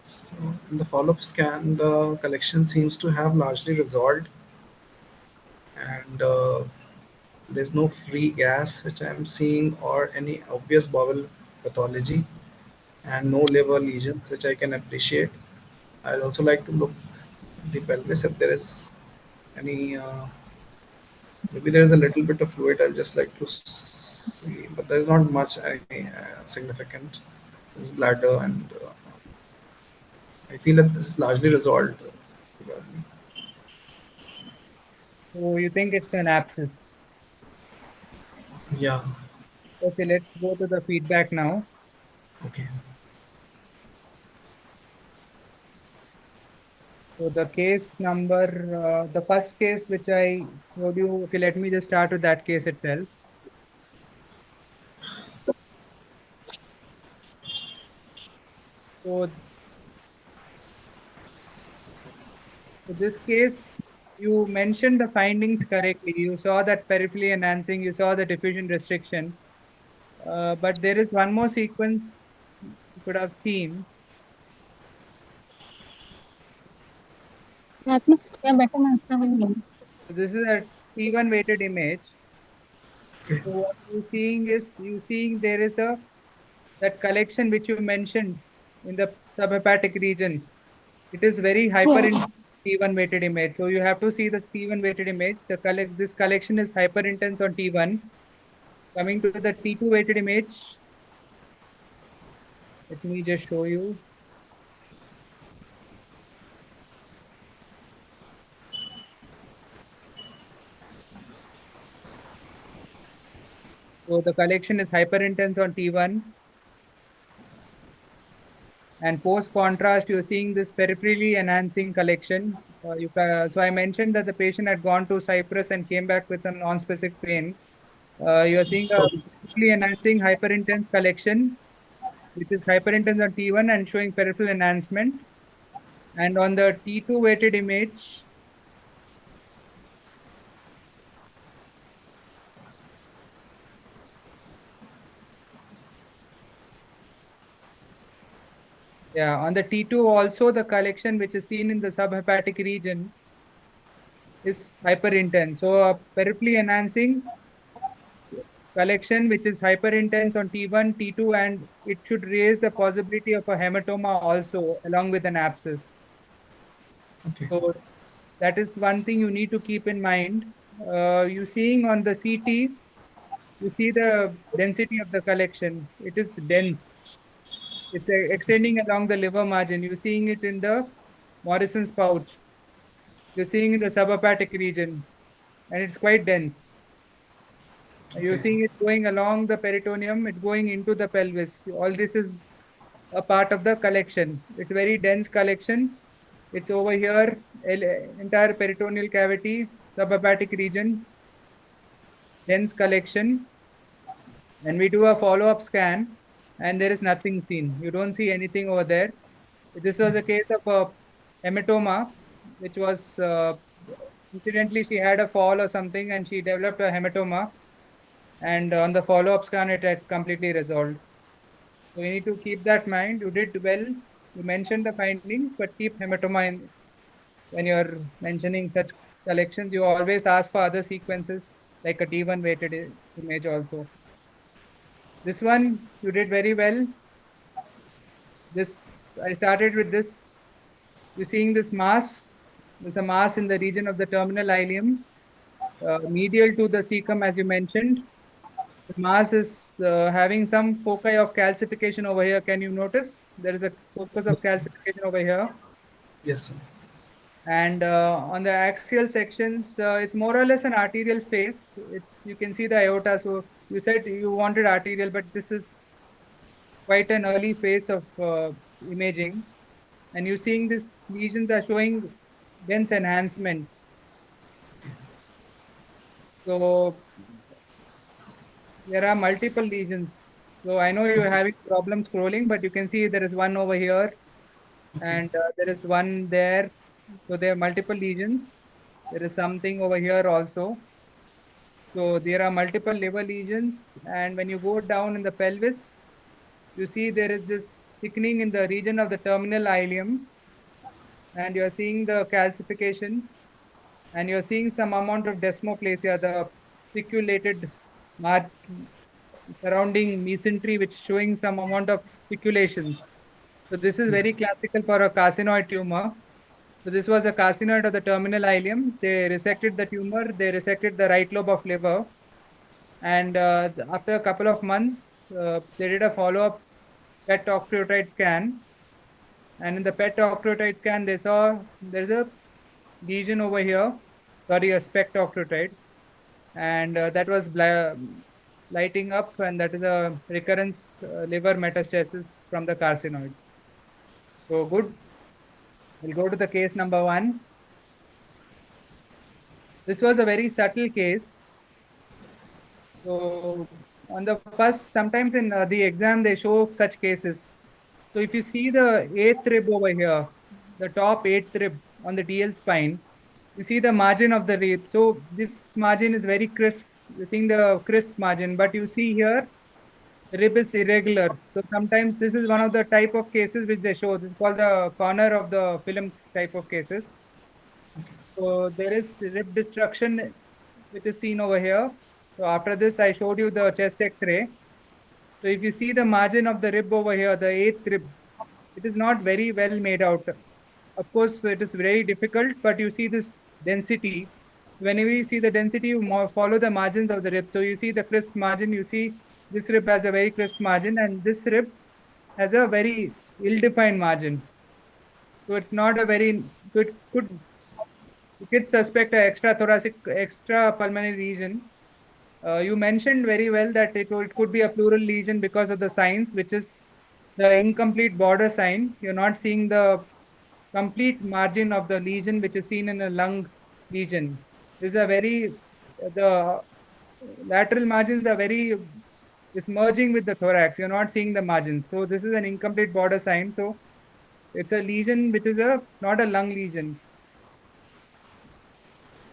So in the follow-up scan, the collection seems to have largely resolved, and there's no free gas which I'm seeing, or any obvious bowel pathology, and no liver lesions which I can appreciate. I'd also like to look the pelvis if there is any. Maybe there is a little bit of fluid. I'll just like to see, but there's not much any significant. This bladder, and I feel that this is largely resolved. Probably. So you think it's an abscess. Yeah. Okay, let's go to the feedback now. Okay. So the case number, the first case which I showed you, okay, let me just start with that case itself. So, so this case, you mentioned the findings correctly. You saw that peripherally enhancing, you saw the diffusion restriction. But there is one more sequence you could have seen. So this is a T1 weighted image. Okay. So what you're seeing is, there is a that collection which you mentioned in the subhepatic region. It is very hyper in T1 weighted image. So you have to see the T1 weighted image. This collection is hyper intense on T1. Coming to the T2 weighted image, let me just show you. So the collection is hyper intense on T1. And post contrast, you're seeing this peripherally enhancing collection. So I mentioned that the patient had gone to Cyprus and came back with a non-specific pain. You're seeing a So peripherally enhancing hyperintense collection, which is hyperintense on T1 and showing peripheral enhancement. And on the T2 weighted image, yeah, on the T2 also the collection which is seen in the subhepatic region is hyperintense. So a peripherally enhancing collection which is hyperintense on T1, T2, and it should raise the possibility of a hematoma also along with an abscess. okay. So that is one thing you need to keep in mind. You seeing on the CT, you see the density of the collection. It is dense. It's extending along the liver margin. You're seeing it in the Morrison's pouch. You're seeing in the subhepatic region, and it's quite dense. You're Okay. seeing it going along the peritoneum, it's going into the pelvis. All this is a part of the collection. It's very dense collection. It's over here, entire peritoneal cavity, subhepatic region, dense collection. And we do a follow-up scan, and there is nothing seen. You don't see anything over there. This was a case of a hematoma, which was incidentally she had a fall or something, and she developed a hematoma. And on the follow-up scan, it had completely resolved. So you need to keep that in mind. You did well. You mentioned the findings, but keep hematoma in when you're mentioning such collections. You always ask for other sequences like a T1 weighted image also. This one you did very well. This I started with this. You're seeing this mass. There's a mass in the region of the terminal ileum, medial to the cecum, as you mentioned. The mass is having some foci of calcification over here. Can you notice? There is a focus of calcification over here. Yes, sir. And on the axial sections, it's more or less an arterial phase. You can see the aorta. So you said you wanted arterial, but this is quite an early phase of imaging. And you're seeing these lesions are showing dense enhancement. So there are multiple lesions. So I know you're having problem scrolling, but you can see there is one over here. and there is one there. So there are multiple lesions. There is something over here also. So there are multiple liver lesions, and when you go down in the pelvis, you see there is this thickening in the region of the terminal ileum, and you are seeing the calcification, and you are seeing some amount of desmoplasia, the spiculated mark surrounding mesentery, which showing some amount of spiculations. So this is very classical for a carcinoid tumor. So this was a carcinoid of the terminal ileum. They resected the tumor. They resected the right lobe of liver, and after a couple of months, they did a follow-up PET octreotide scan. And in the PET octreotide scan, they saw there's a lesion over here, sorry, a SPECT octreotide, and that was lighting up, and that is a recurrence liver metastasis from the carcinoid. So good. We'll go to the case number 1. This was a very subtle case. So on the first, sometimes in the exam, they show such cases. So if you see the 8th rib over here, the top 8th rib on the DL spine, you see the margin of the rib. So this margin is very crisp. You're seeing the crisp margin, but you see here, the rib is irregular. So sometimes this is one of the type of cases which they show. This is called the corner of the film type of cases. So there is rib destruction, which is seen over here. So after this, I showed you the chest X-ray. So if you see the margin of the rib over here, the 8th rib, it is not very well made out. Of course, it is very difficult, but you see this density. Whenever you see the density, you follow the margins of the rib. So you see the crisp margin, you see this rib has a very crisp margin, and this rib has a very ill-defined margin. So it's not a very, so it could, you could suspect an extra thoracic, extra pulmonary lesion. You mentioned very well that it could be a pleural lesion because of the signs, which is the incomplete border sign. You're not seeing the complete margin of the lesion, which is seen in a lung lesion. This is a very, the lateral margins are very, it's merging with the thorax. You're not seeing the margins. So this is an incomplete border sign. So it's a lesion which is not a lung lesion.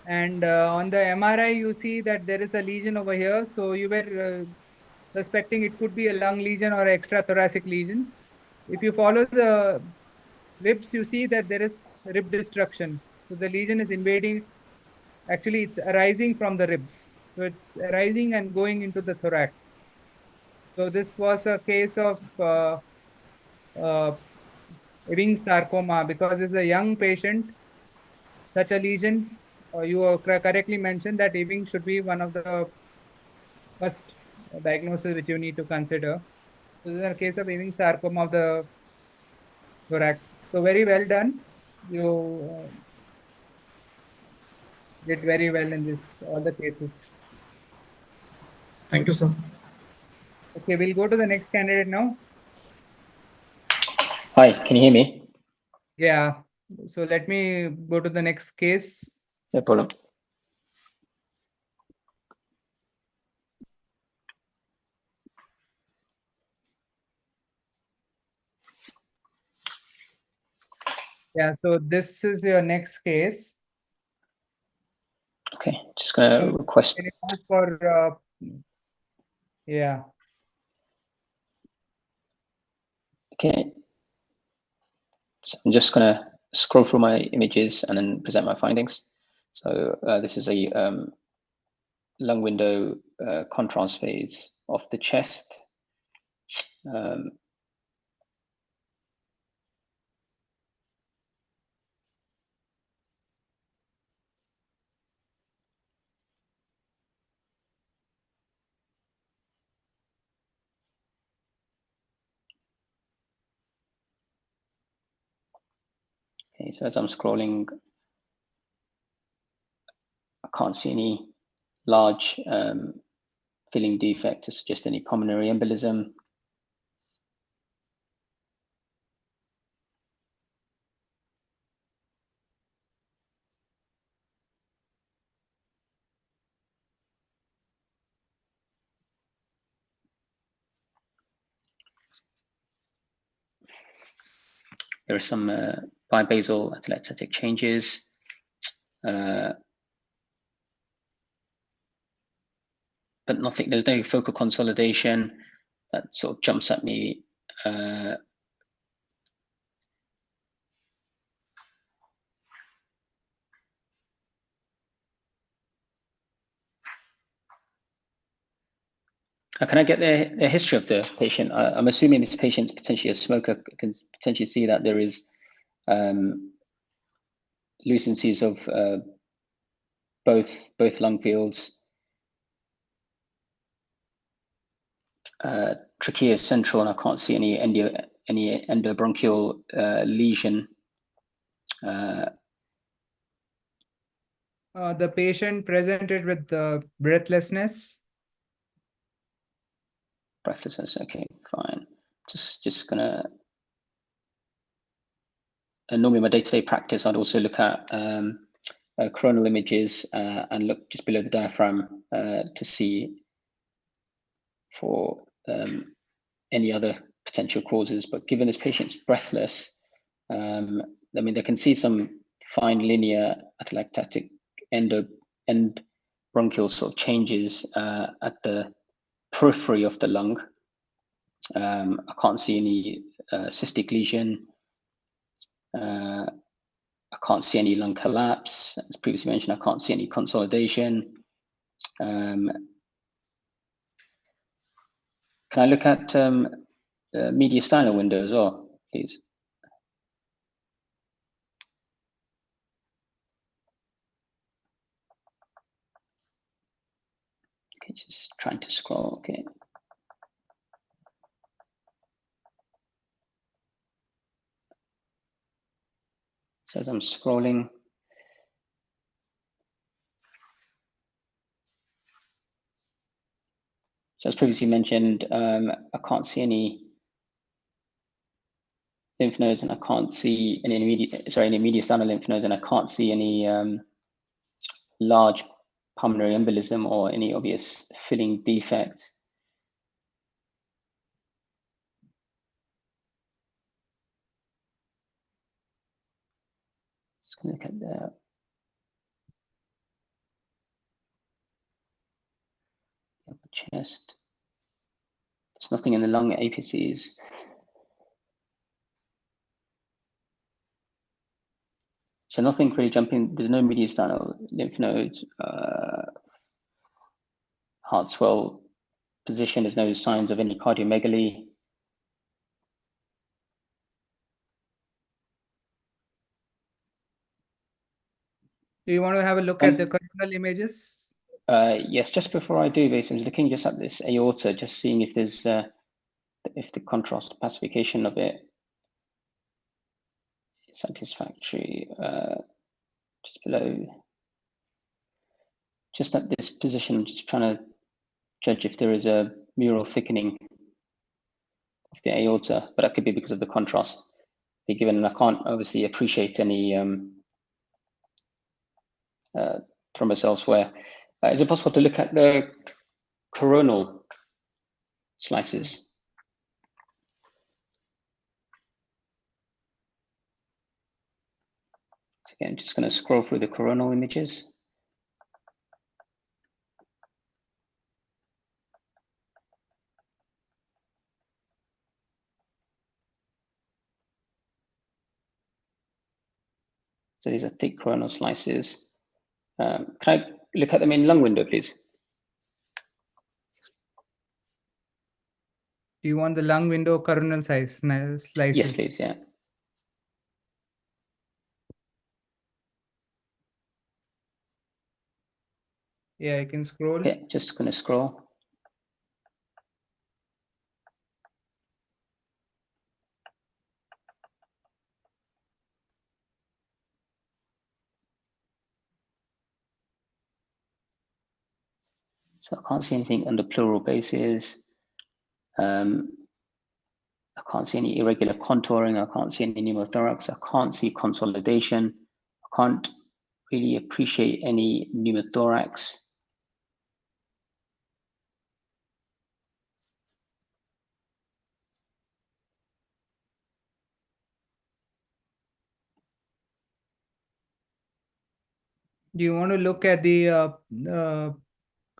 And on the MRI, you see that there is a lesion over here. So you were suspecting it could be a lung lesion or extra thoracic lesion. If you follow the ribs, you see that there is rib destruction. So the lesion is invading, actually it's arising from the ribs. So it's arising and going into the thorax. So this was a case of Ewing sarcoma because it's a young patient, such a lesion. You correctly mentioned that Ewing should be one of the first diagnosis which you need to consider. So this is a case of Ewing sarcoma of the thorax. So very well done. You did very well in this all the cases. Thank you, sir. Okay, we'll go to the next candidate now. Hi, can you hear me? Yeah. So let me go to the next case. No problem. Yeah. So this is your next case. Okay, just gonna request. Can you move for yeah. Okay, so I'm just gonna scroll through my images and then present my findings. So this is a lung window contrast phase of the chest. Okay, so as I'm scrolling, I can't see any large filling defect to suggest any pulmonary embolism. There are some bibasal atelectatic changes. But nothing, there's no focal consolidation that sort of jumps at me. Can I get the history of the patient? I'm assuming this patient's potentially a smoker. I can potentially see that there is lucencies of both lung fields. Trachea is central, and I can't see any endobronchial lesion. The patient presented with breathlessness. Breathlessness. Okay, fine. Just gonna. Normally, my day-to-day practice, I'd also look at coronal images and look just below the diaphragm to see for any other potential causes. But given this patient's breathless, I mean, they can see some fine linear atelectatic end bronchial sort of changes at the periphery of the lung. I can't see any cystic lesion. I can't see any lung collapse. As previously mentioned, I can't see any consolidation. Can I look at mediastinal window as well, please? Okay, just trying to scroll. Okay. So as I'm scrolling, so as previously mentioned, I can't see any lymph nodes, and I can't see any mediastinal lymph nodes, and I can't see any large pulmonary embolism or any obvious filling defects. Just gonna look at the upper chest. There's nothing in the lung apices. So nothing really jumping. There's no mediastinal lymph nodes. Heart swell position. There's no signs of any cardiomegaly. Do you want to have a look at the coronal images? Yes, just before I do this, I was looking just at this aorta, just seeing if there's if the contrast pacification of it is satisfactory. Just below, just at this position, I'm just trying to judge if there is a mural thickening of the aorta, but that could be because of the contrast. Given I can't obviously appreciate any thrombus elsewhere. Is it possible to look at the coronal slices? So again, just going to scroll through the coronal images. So these are thick coronal slices. Can I look at them in lung window, please? Do you want the lung window coronal size slices? Yes, please. Yeah. Yeah, I can scroll. Okay, just going to scroll. So I can't see anything under pleural bases. I can't see any irregular contouring. I can't see any pneumothorax. I can't see consolidation. I can't really appreciate any pneumothorax. Do you want to look at the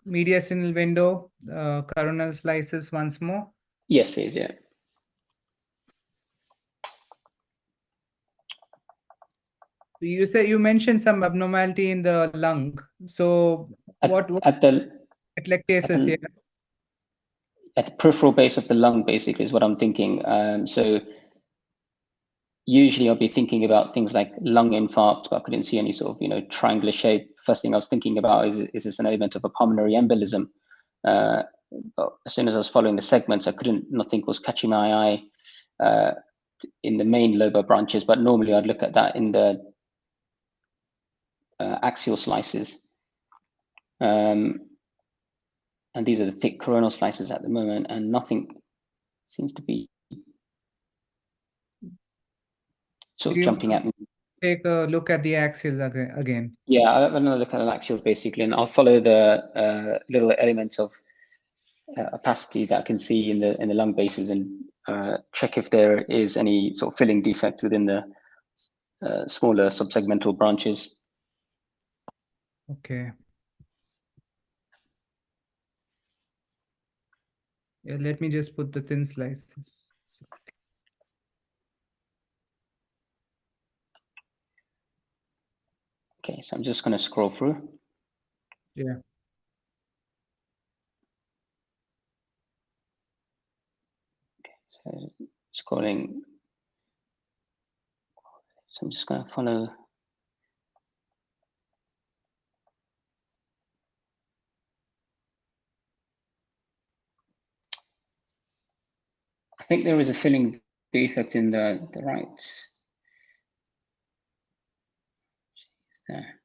mediastinal window, coronal slices once more? Yes, please. Yeah. You said you mentioned some abnormality in the lung. So what At the atelectasis here? at the peripheral base of the lung, basically, is what I'm thinking. So usually I'll be thinking about things like lung infarct, but I couldn't see any sort of, triangular shape. First thing I was thinking about is this an element of a pulmonary embolism? But as soon as I was following the segments, nothing was catching my eye in the main lobar branches, but normally I'd look at that in the axial slices. And these are the thick coronal slices at the moment, and nothing seems to be sort of jumping at me. Take a look at the axial again. Yeah, I'm gonna look at the axials basically, and I'll follow the little elements of opacity that I can see in the lung bases, and check if there is any sort of filling defect within the smaller subsegmental branches. Okay. Yeah, let me just put the thin slices. Okay, so I'm just going to scroll through. Yeah. So scrolling. So I'm just going to follow. I think there is a filling defect in the right. Is there?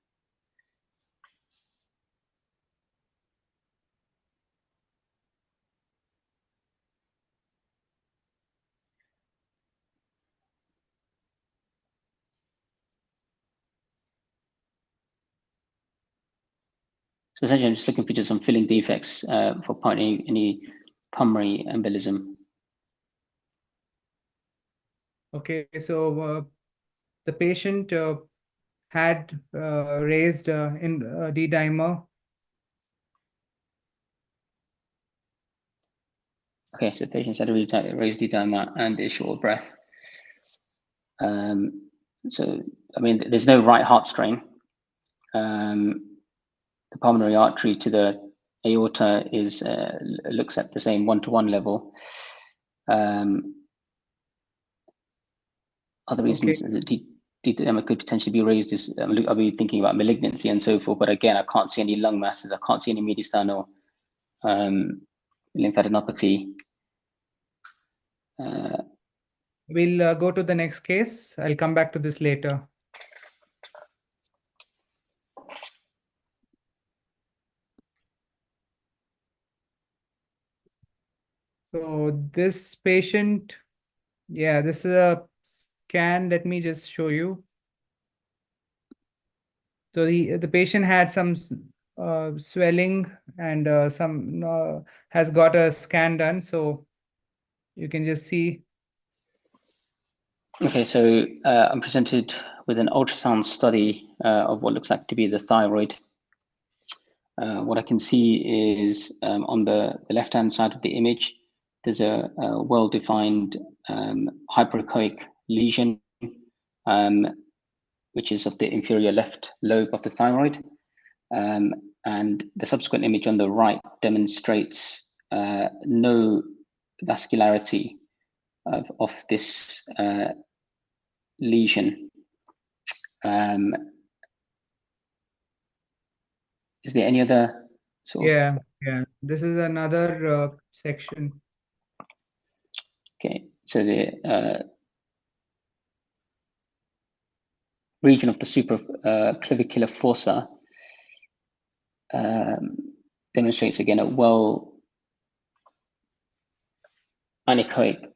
So essentially, I'm just looking for just some filling defects for any pulmonary embolism. Okay, so the patient had raised in D-dimer. Okay, so patients had a raised D-dimer and a short breath. So, I mean, there's no right heart strain. The pulmonary artery to the aorta is looks at the same 1-to-1 level. Other reasons that D-dimer could potentially be raised is I'll be thinking about malignancy and so forth. But again, I can't see any lung masses. I can't see any mediastinal lymphadenopathy. We'll go to the next case. I'll come back to this later. So this patient, yeah, this is a scan. Let me just show you. So the patient had some swelling and has got a scan done. So you can just see. Okay, so I'm presented with an ultrasound study of what looks like to be the thyroid. What I can see is on the left-hand side of the image, there's a well-defined hyperechoic lesion, which is of the inferior left lobe of the thyroid. And the subsequent image on the right demonstrates no vascularity of this lesion. Is there any other sort of? Yeah. This is another section. Okay, so the region of the supraclavicular fossa demonstrates again a well anechoic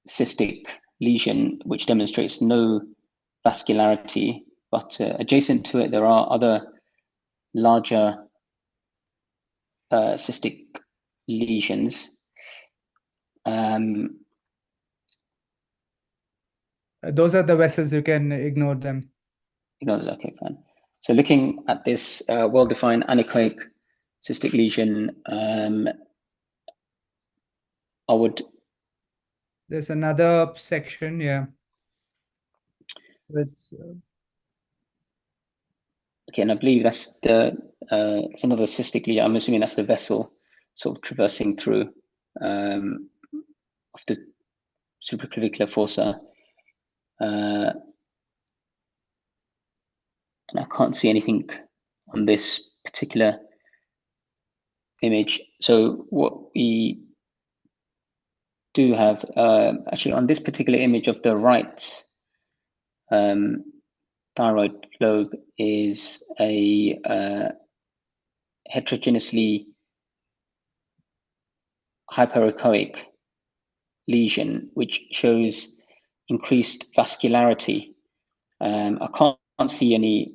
cystic lesion, which demonstrates no vascularity, but adjacent to it, there are other larger cystic lesions. Those are the vessels, you can ignore them. Okay, fine. So looking at this well-defined anechoic cystic lesion, I would. There's another section, yeah. With Okay, and I believe that's the it's another cystic lesion. I'm assuming that's the vessel sort of traversing through of the supraclavicular fossa. And I can't see anything on this particular image. So what we do have, actually on this particular image of the right thyroid lobe is a heterogeneously hyperechoic lesion, which shows increased vascularity. I can't see any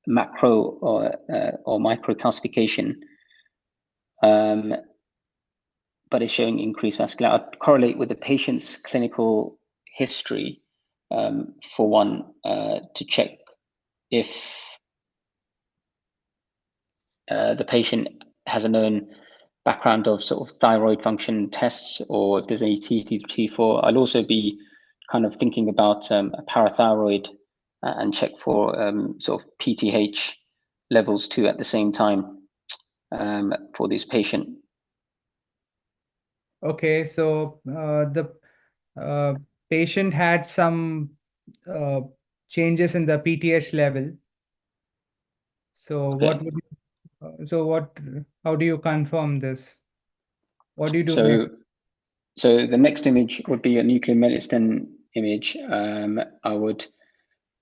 macro or micro calcification, but it's showing increased vascularity. I'd correlate with the patient's clinical history for one to check if the patient has a known background of sort of thyroid function tests, or if there's any T3, T4. I'll also be kind of thinking about a parathyroid and check for sort of PTH levels too at the same time for this patient. okay, so the patient had some changes in the PTH level. So Okay. what would you, how do you confirm this? What do you do So, next? so the next image would be a nuclear medicine image. I would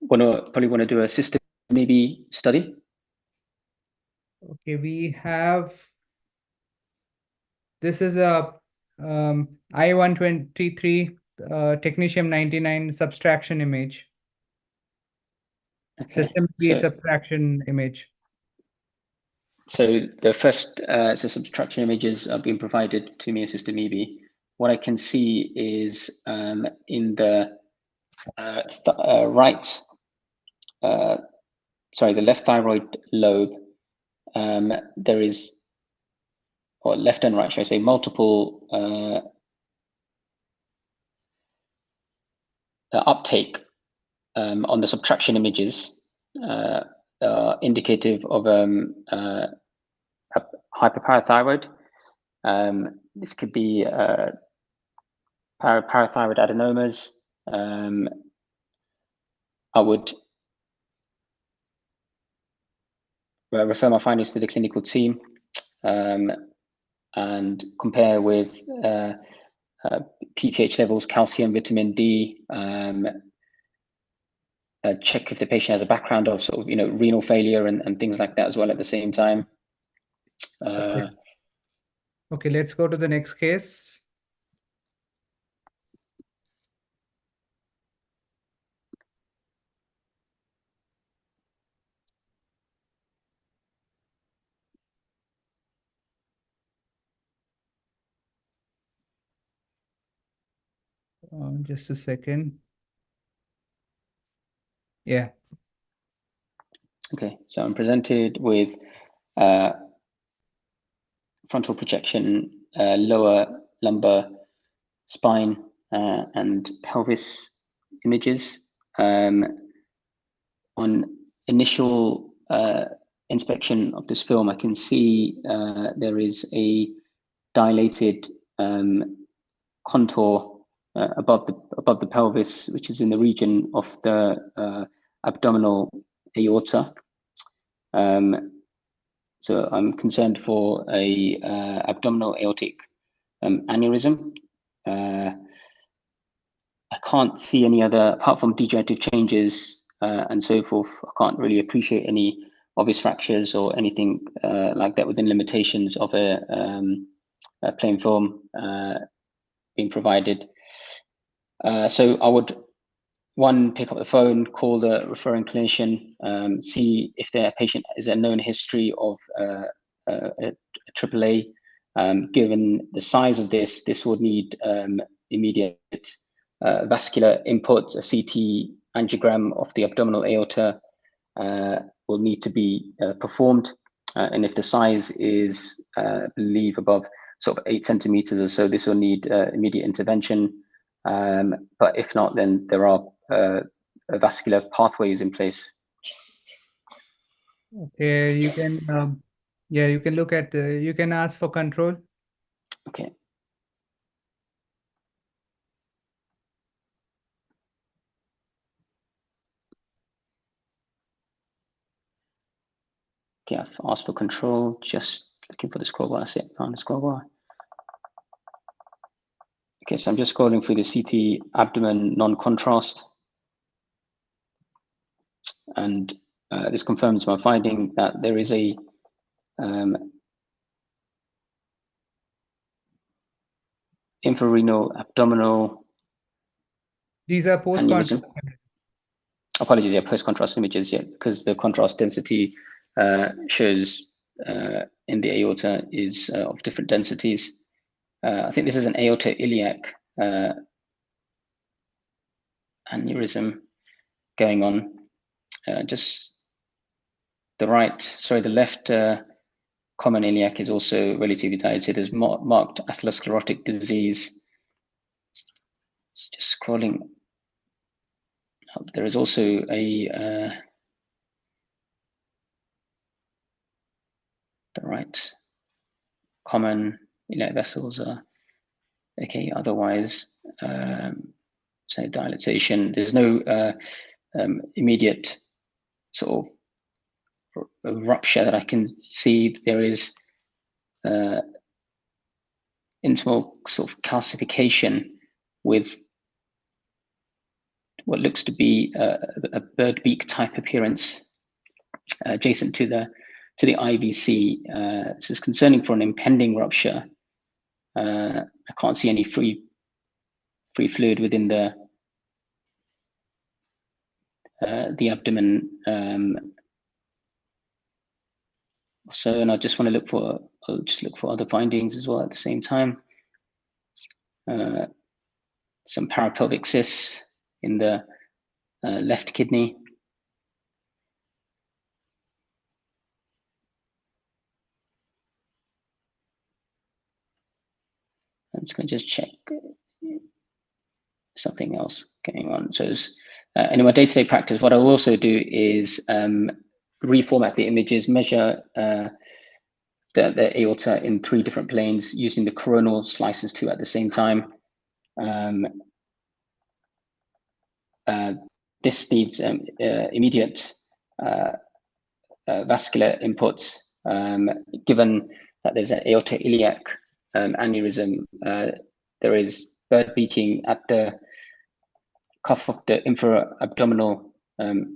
probably want to do a system maybe study. Okay, we have, this is a I-123 technetium-99 subtraction image. Okay. System B subtraction image. So the first so subtraction images are being provided to me in System EB. What I can see is in the the left thyroid lobe, there is, or left and right, should I say, multiple uptake on the subtraction images, indicative of hyperparathyroid. This could be parathyroid adenomas. I would refer my findings to the clinical team and compare with PTH levels, calcium, vitamin D, check if the patient has a background of sort of, renal failure and things like that as well at the same time. Okay, let's go to the next case. Just a second. Yeah. Okay, so I'm presented with frontal projection, lower lumbar spine and pelvis images. On initial inspection of this film, I can see there is a dilated contour above the pelvis, which is in the region of the abdominal aorta. So I'm concerned for a abdominal aortic aneurysm. I can't see any other, apart from degenerative changes and so forth. I can't really appreciate any obvious fractures or anything like that within limitations of a plain film being provided. So I would, one, pick up the phone, call the referring clinician, see if their patient is a known history of a AAA. Given the size of this would need immediate vascular input, a CT angiogram of the abdominal aorta, will need to be performed. And if the size is, I believe, above sort of 8 centimeters or so, this will need immediate intervention. But if not, then there are vascular pathways in place. Okay, you can, yeah, you can look at, you can ask for control. Okay. Okay, I've asked for control, just looking for the scroll bar. I see it, found the scroll bar. Okay, so I'm just scrolling through the CT abdomen non-contrast. And this confirms my finding that there is a infrarenal abdominal. These are post-contrast. Apologies, yeah, post-contrast images, yeah, because the contrast density shows in the aorta is of different densities. I think this is an aorta-iliac aneurysm going on. Just the left common iliac is also relatively tight. So there's marked atherosclerotic disease. Just scrolling up, there is also a the right common iliac vessels are okay. Otherwise, so dilatation. There's no immediate sort of rupture that I can see. There is intimal sort of calcification with what looks to be a bird beak type appearance adjacent to the IVC. This is concerning for an impending rupture. I can't see any free fluid within the abdomen. So, and I just want to look for, I'll just look for other findings as well at the same time. Some parapelvic cysts in the left kidney. I'm just going to check something else going on. So in my day-to-day practice, what I'll also do is reformat the images, measure the aorta in 3 different planes using the coronal slices too at the same time. This needs immediate vascular inputs, given that there's an aorta-iliac aneurysm. There is bird beaking at the cuff of the infra-abdominal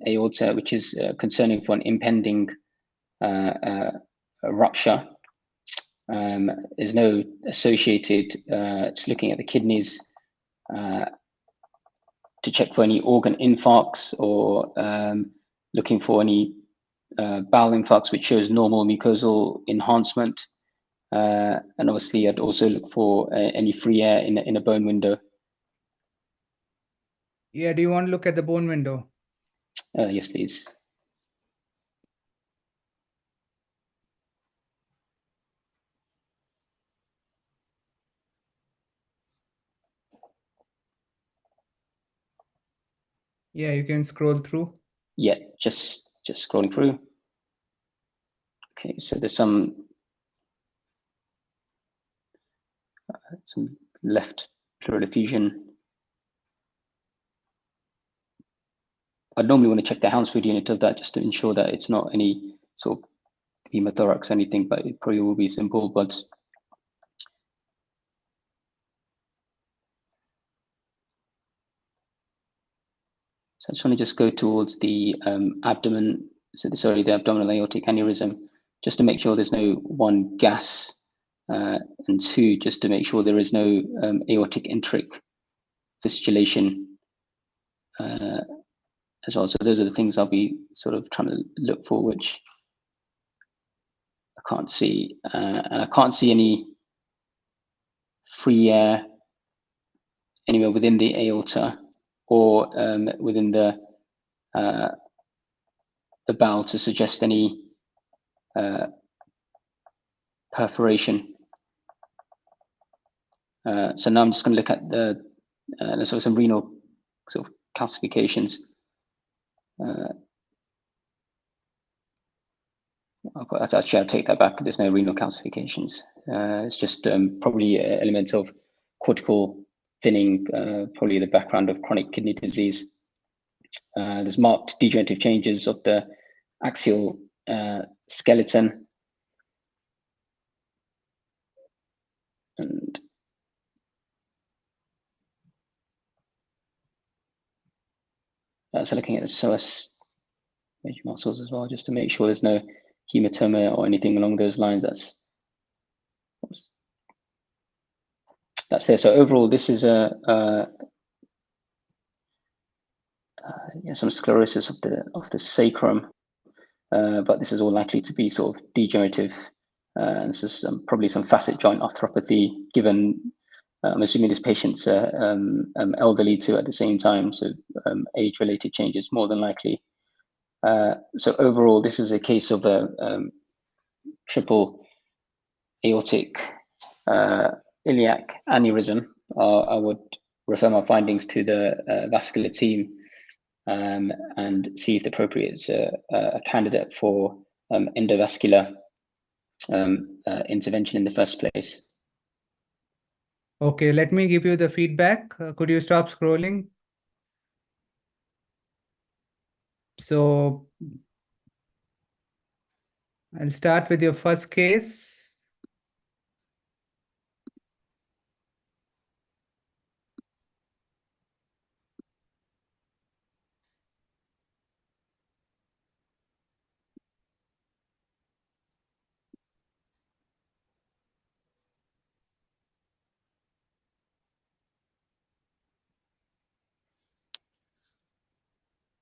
aorta, which is concerning for an impending rupture. There's no associated, just looking at the kidneys to check for any organ infarcts or looking for any bowel infarcts, which shows normal mucosal enhancement. And obviously, I'd also look for any free air in a bone window. Yeah, do you want to look at the bone window? Yes, please. Yeah, you can scroll through. Yeah, just scrolling through. Okay, so there's some left pleural effusion. I'd normally want to check the Hounsfield unit of that just to ensure that it's not any sort of hemothorax or anything, but it probably will be simple. But so I just want to just go towards the abdomen. So sorry, the abdominal aortic aneurysm, just to make sure there's no 1 gas, and 2, just to make sure there is no aortic enteric fistulation as well. So those are the things I'll be sort of trying to look for, which I can't see, and I can't see any free air anywhere within the aorta or within the the bowel to suggest any perforation. So now I'm just going to look at the sort of some renal sort of calcifications. Actually, I'll take that back. There's no renal calcifications. It's just probably elements of cortical thinning, probably the background of chronic kidney disease. There's marked degenerative changes of the axial skeleton. And so looking at the psoas major muscles as well, just to make sure there's no hematoma or anything along those lines. That's there. So overall, this is some sclerosis of the sacrum, but this is all likely to be sort of degenerative. And this is probably some facet joint arthropathy, given I'm assuming this patient's elderly too at the same time, so age-related changes more than likely. So overall, this is a case of a triple aortic iliac aneurysm. I would refer my findings to the vascular team and see if the appropriate is a candidate for endovascular intervention in the first place. Okay, let me give you the feedback. Could you stop scrolling? So I'll start with your first case.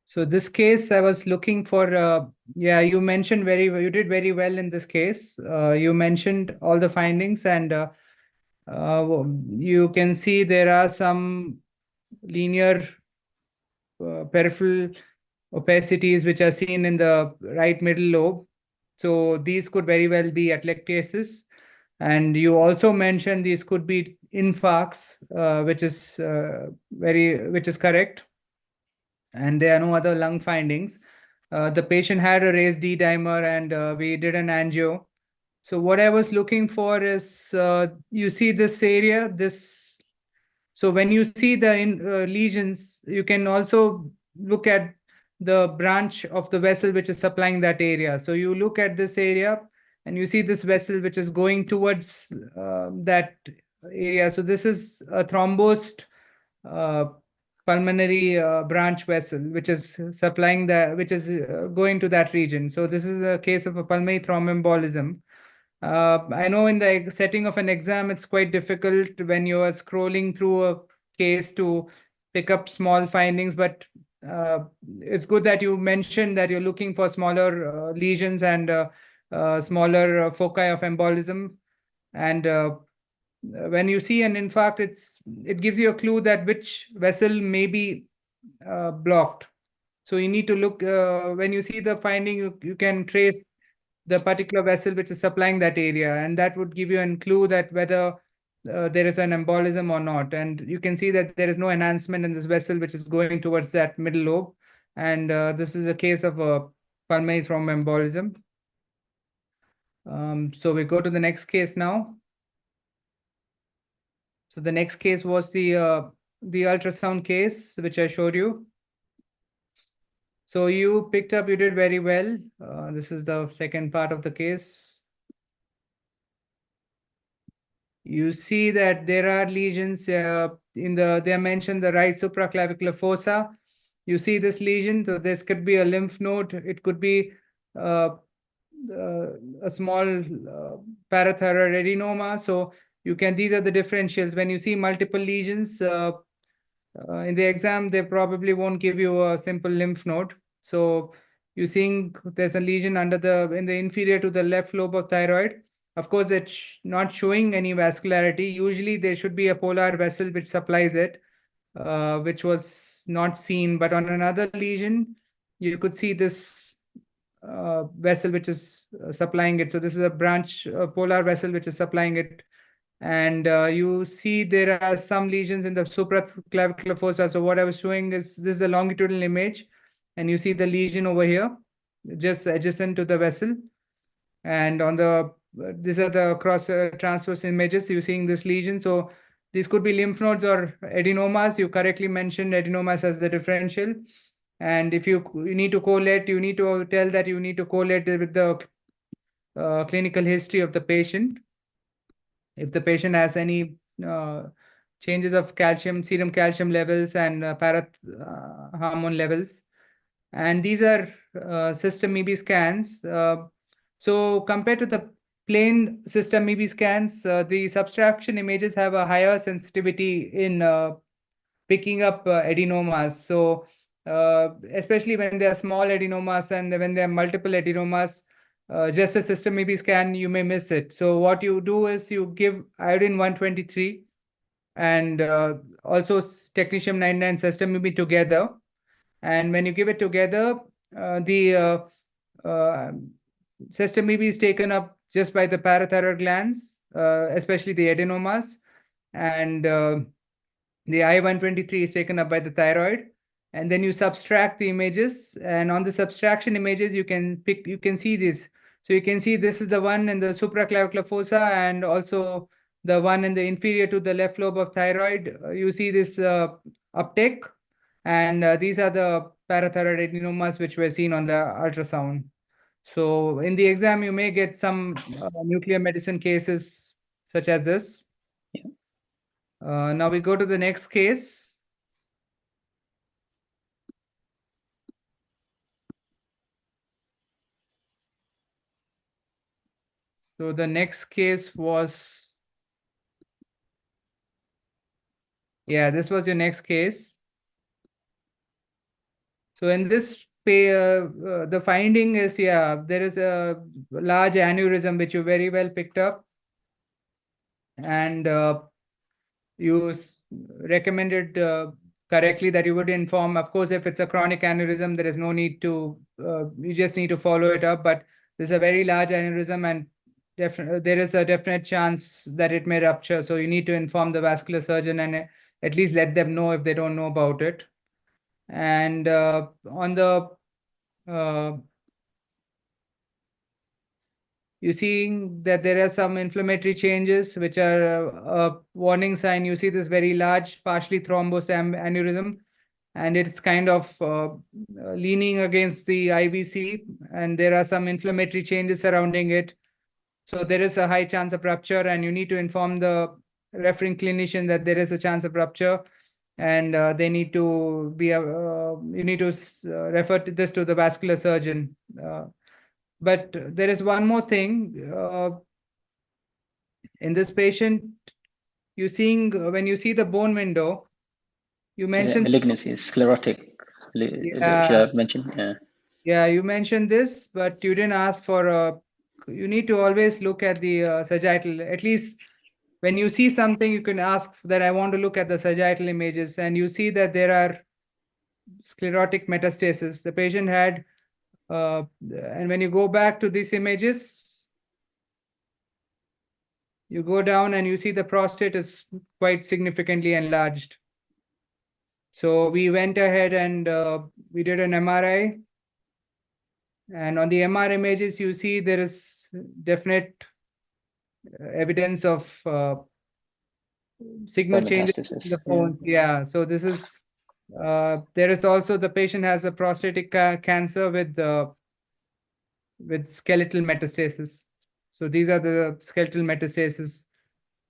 So this case, I was looking for, yeah, you mentioned you did very well in this case. You mentioned all the findings, and you can see there are some linear peripheral opacities which are seen in the right middle lobe. So these could very well be atelectasis. And you also mentioned these could be infarcts, which is correct. And there are no other lung findings. The patient had a raised D dimer, and we did an angio. So what I was looking for is, you see this area, so when you see the lesions, you can also look at the branch of the vessel which is supplying that area. So you look at this area and you see this vessel which is going towards that area. So this is a thrombosed pulmonary branch vessel which is supplying going to that region. So this is a case of a pulmonary thromboembolism. I know in the setting of an exam, it's quite difficult when you are scrolling through a case to pick up small findings, but it's good that you mentioned that you're looking for smaller lesions and smaller foci of embolism. And when you see an infarct, it gives you a clue that which vessel may be blocked. So you need to look, when you see the finding, you can trace the particular vessel which is supplying that area, and that would give you a clue that whether there is an embolism or not. And you can see that there is no enhancement in this vessel which is going towards that middle lobe, and this is a case of a pulmonary thromboembolism. So we go to the next case now. So the next case was the ultrasound case which I showed you. So you did very well. This is the second part of the case. You see that there are lesions they mentioned the right supraclavicular fossa. You see this lesion, so this could be a lymph node. It could be a small parathyroid adenoma. So these are the differentials. When you see multiple lesions in the exam, they probably won't give you a simple lymph node. So you're seeing there's a lesion in the inferior to the left lobe of thyroid. Of course, it's not showing any vascularity. Usually there should be a polar vessel which supplies it, which was not seen. But on another lesion, you could see this vessel which is supplying it. So this is a branch polar vessel which is supplying it. And you see there are some lesions in the supraclavicular fossa. So what I was showing is this is a longitudinal image, and you see the lesion over here, just adjacent to the vessel. And on the these are the cross transverse images. You're seeing this lesion. So these could be lymph nodes or adenomas. You correctly mentioned adenomas as the differential. And if you need to correlate, you need to tell that you need to correlate with the clinical history of the patient. If the patient has any changes of calcium, serum calcium levels and hormone levels. And these are system EB scans. So compared to the plain system EB scans, the subtraction images have a higher sensitivity in picking up adenomas. So especially when they are small adenomas and when there are multiple adenomas, just a system EB scan, you may miss it. So what you do is you give iodine 123 and also technetium-99 system EB together. And when you give it together, the system EB is taken up just by the parathyroid glands, especially the adenomas, and the I-123 is taken up by the thyroid. And then you subtract the images, and on the subtraction images, you can see this. So you can see this is the one in the supraclavicular fossa, and also the one in the inferior to the left lobe of thyroid. You see this uptake, and these are the parathyroid adenomas which were seen on the ultrasound. So in the exam, you may get some nuclear medicine cases such as this. Yeah. Now we go to the next case. So the next case was, yeah, this was your next case. So in this the finding is, yeah, there is a large aneurysm which you very well picked up, and you recommended correctly that you would inform. Of course, if it's a chronic aneurysm, there is no need to, you just need to follow it up. But there's a very large aneurysm, and there is a definite chance that it may rupture. So you need to inform the vascular surgeon and at least let them know if they don't know about it. And on the you seeing that there are some inflammatory changes which are a warning sign. You see this very large, partially thrombosed aneurysm, and it's kind of leaning against the IVC, and there are some inflammatory changes surrounding it. So there is a high chance of rupture, and you need to inform the referring clinician that there is a chance of rupture, and they need to be you need to refer to this to the vascular surgeon. But there is one more thing. In this patient, you seeing when you see the bone window, you mentioned malignancy, sclerotic. Is it what you have mentioned? Yeah. Yeah, you mentioned this, but you didn't ask for you need to always look at the sagittal. At least when you see something, you can ask that I want to look at the sagittal images, and you see that there are sclerotic metastasis. The patient had, and when you go back to these images, you go down and you see the prostate is quite significantly enlarged. So we went ahead and we did an MRI. And on the MR images, you see there is definite evidence of signal changes in the bone. Yeah. So this is, there is also the patient has a prostatic cancer with skeletal metastasis. So these are the skeletal metastasis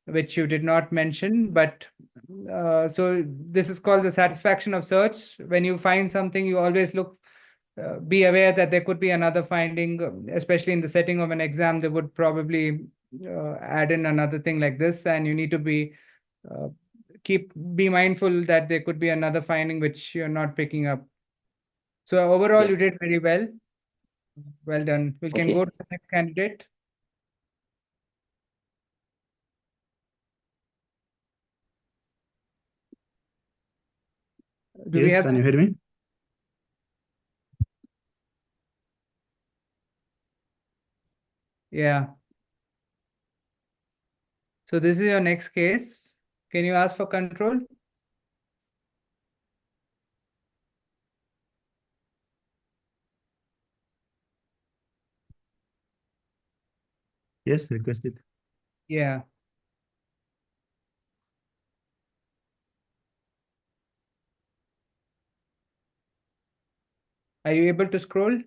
which you did not mention, but so this is called the satisfaction of search. When you find something, you always look, be aware that there could be another finding, especially in the setting of an exam. They would probably add in another thing like this, and you need to be be mindful that there could be another finding which you're not picking up. So overall, you did very well. Well done. We can go to the next candidate. Yes, can you hear me? Yeah. So this is your next case. Can you ask for control? Yes, requested. Yeah. Are you able to scroll?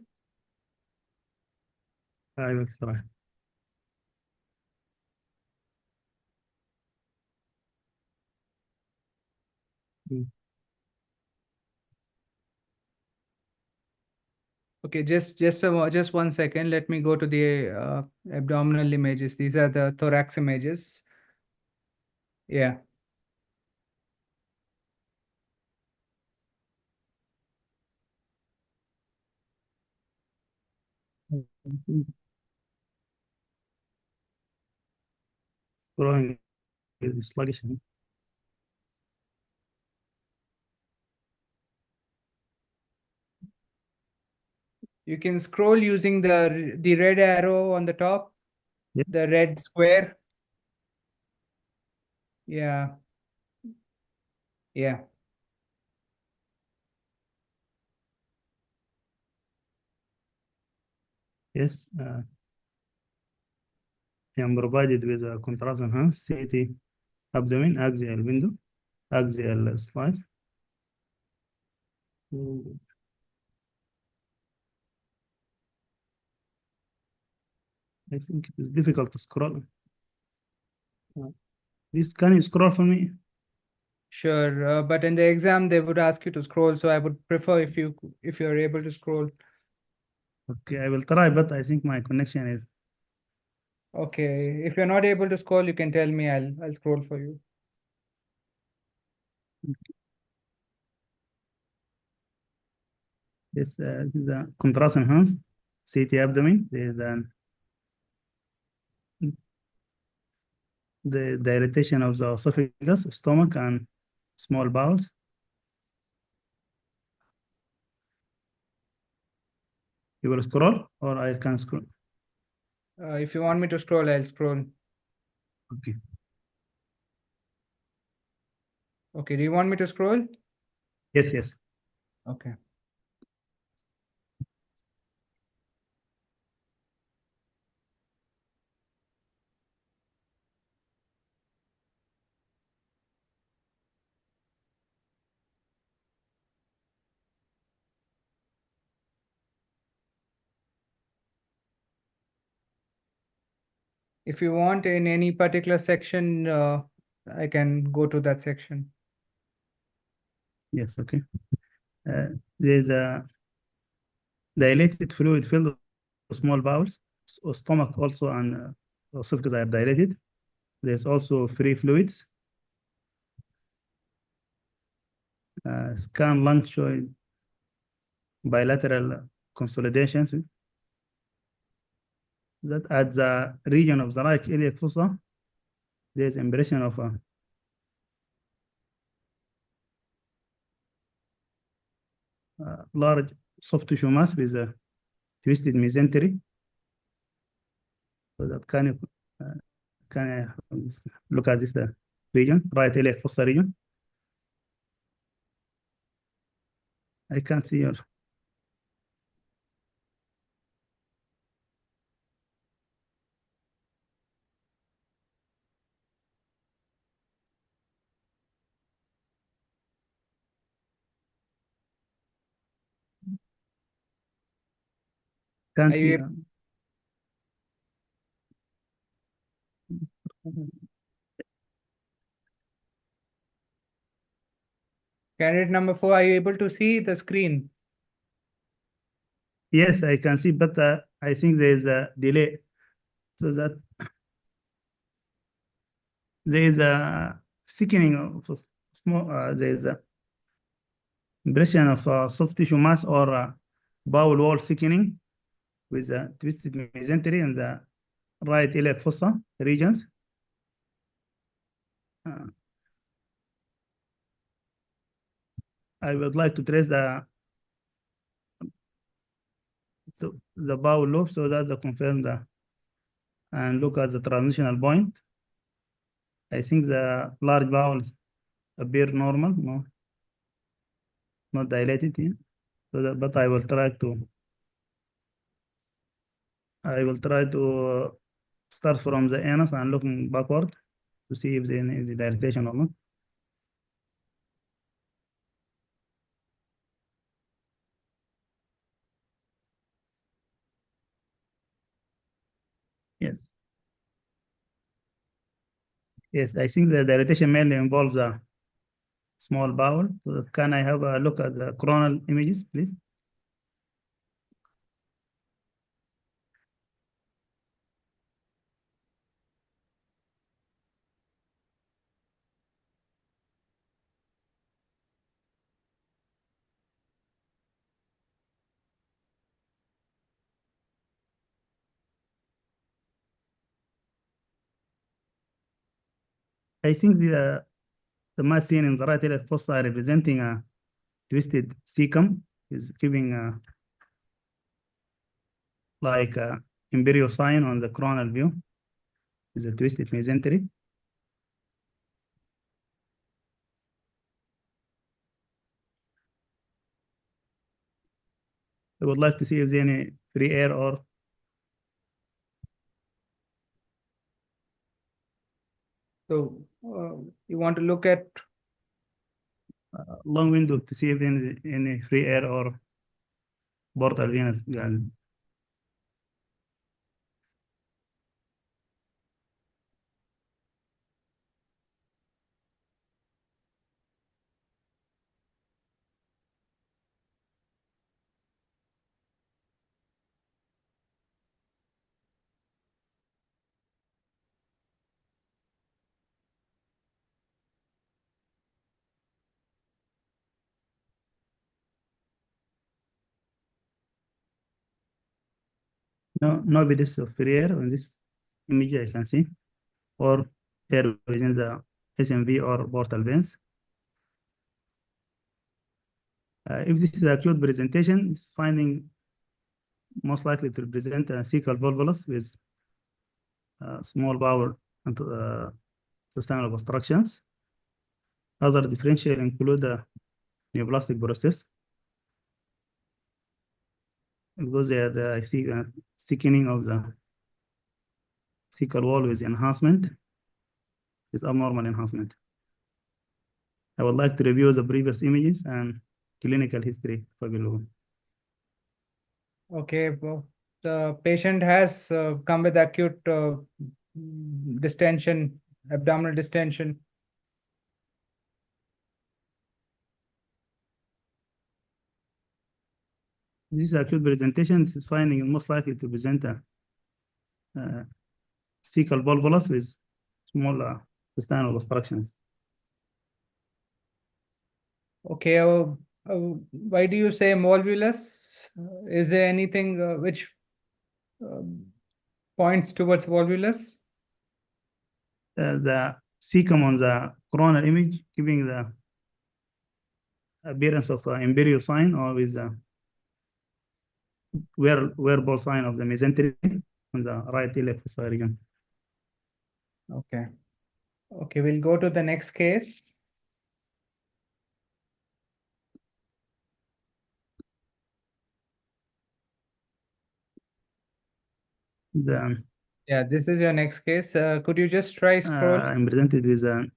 I will try. Okay, just 1 second. Let me go to the abdominal images. These are the thorax images. Yeah. Scrolling is sluggish. You can scroll using the red arrow on the top, Yep. the red square. Yeah. Yeah. Yes. I am provided with a contrast enhanced CT abdomen, axial window, axial slice. I think it is difficult to scroll. This, can you scroll for me? Sure. But in the exam, they would ask you to scroll. So I would prefer if you're able to scroll. Okay, I will try, but I think my connection is. Okay. If you're not able to scroll, you can tell me. I'll scroll for you. Yes, this is a contrast enhanced CT abdomen. There is the dilatation of the esophagus, stomach, and small bowels. You will scroll, or I can scroll. If you want me to scroll, I'll scroll. Okay. Okay. Do you want me to scroll? Yes, yes. Okay. If you want in any particular section, I can go to that section. Yes, okay. There's a dilated fluid filled with small bowels, stomach also, and esophagus are dilated. There's also free fluids. Scan lung showing bilateral consolidations. That at the region of the right iliac fossa, there's impression of a large soft tissue mass with a twisted mesentery. So that can I look at this region, right iliac fossa region? I can't see your. Can't Are see. you Candidate number 4, are you able to see the screen? Yes, I can see, but I think there is a delay. So that there is a thickening of small, there is a impression of soft tissue mass or bowel wall thickening with a twisted mesentery in the right iliac fossa regions. I would like to trace the bowel lobe so that the confirm and look at the transitional point. I think the large bowels appear normal, no, not dilated here. So that, but I will try to start from the anus and looking backward to see if there is dilatation or not. Yes. Yes, I think the dilatation mainly involves a small bowel. So can I have a look at the coronal images, please? I think the mass seen in the right iliac fossa representing a twisted cecum is giving like a imperial sign on the coronal view. Is a twisted mesentery. I would like to see if there's any free air or So you want to look at long window to see if there's any free air or portal venous gas. No evidence of free air on this image I can see, or air within the SMV or portal veins. If this is acute presentation, it's finding most likely to represent a cecal volvulus with small bowel and intestinal obstructions. Other differential include neoplastic process, because I see thickening of the cecal wall with enhancement, is abnormal enhancement. I would like to review the previous images and clinical history for below. okay, well, the patient has come with acute distension, abdominal distension. This acute presentation is finding most likely to present a cecal volvulus with small intestinal obstructions. Okay, why do you say volvulus? Is there anything which points towards volvulus? The cecum on the coronal image giving the appearance of imperial sign or with a wearable sign of the mesentery on the right iliac fossa region. Okay. Okay, we'll go to the next case. Yeah, this is your next case. Could you just try scroll? I'm presented with an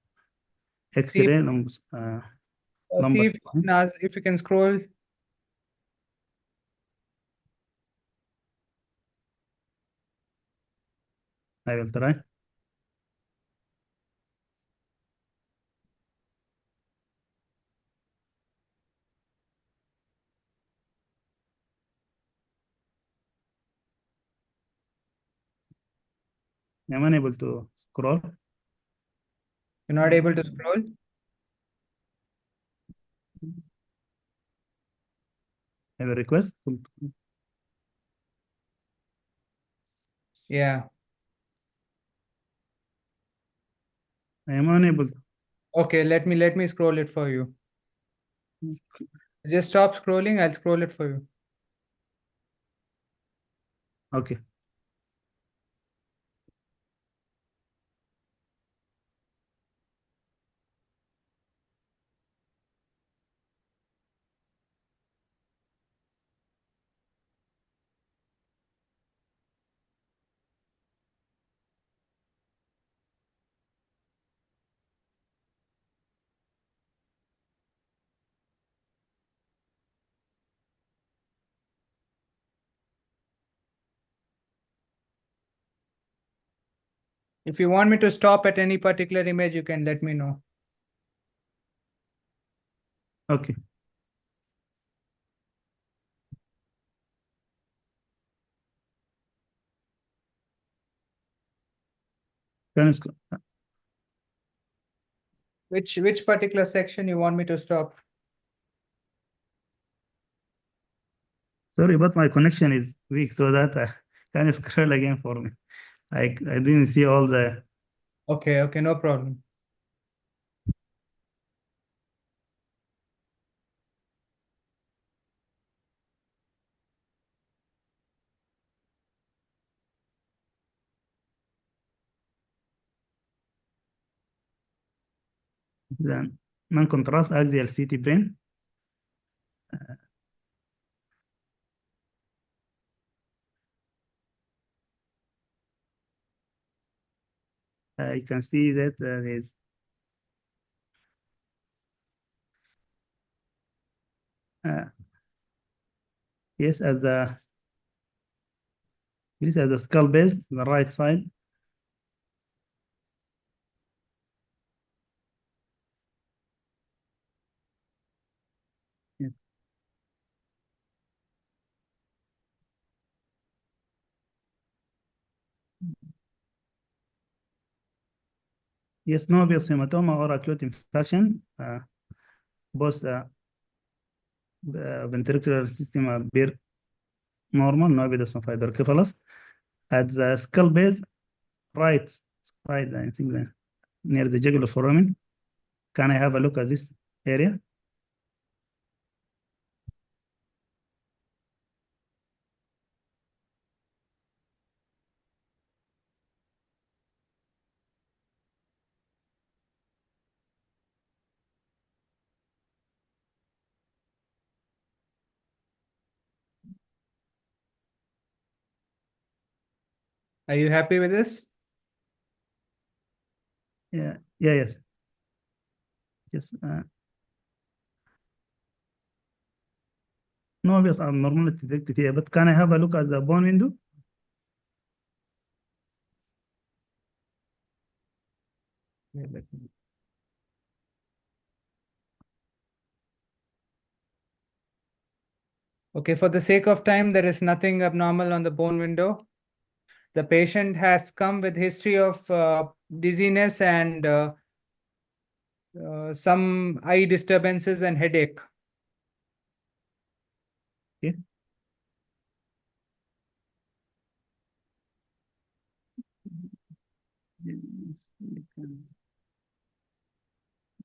X-ray number. See if you can scroll. I will try. I'm unable to scroll. You're not able to scroll? I have a request. Yeah. I am unable. Okay, let me scroll it for you. Just stop scrolling, I'll scroll it for you. Okay. If you want me to stop at any particular image, you can let me know. Okay. Can you Which particular section you want me to stop? Sorry, but my connection is weak, so that can you scroll again for me? I didn't see all the. Okay, no problem. The non-contrast axial CT brain. You can see that there's yes, as the skull base, the right side. Yes. Yes, no obvious hematoma or acute infection. Both ventricular system appear normal, no evidence of hydrocephalus. At the skull base, right side, I think near the jugular foramen. Can I have a look at this area? Are you happy with this? Yes. Yes. No obvious abnormality detected here, but can I have a look at the bone window? Yeah, Okay, for the sake of time, there is nothing abnormal on the bone window. The patient has come with history of dizziness and some eye disturbances and headache. Okay.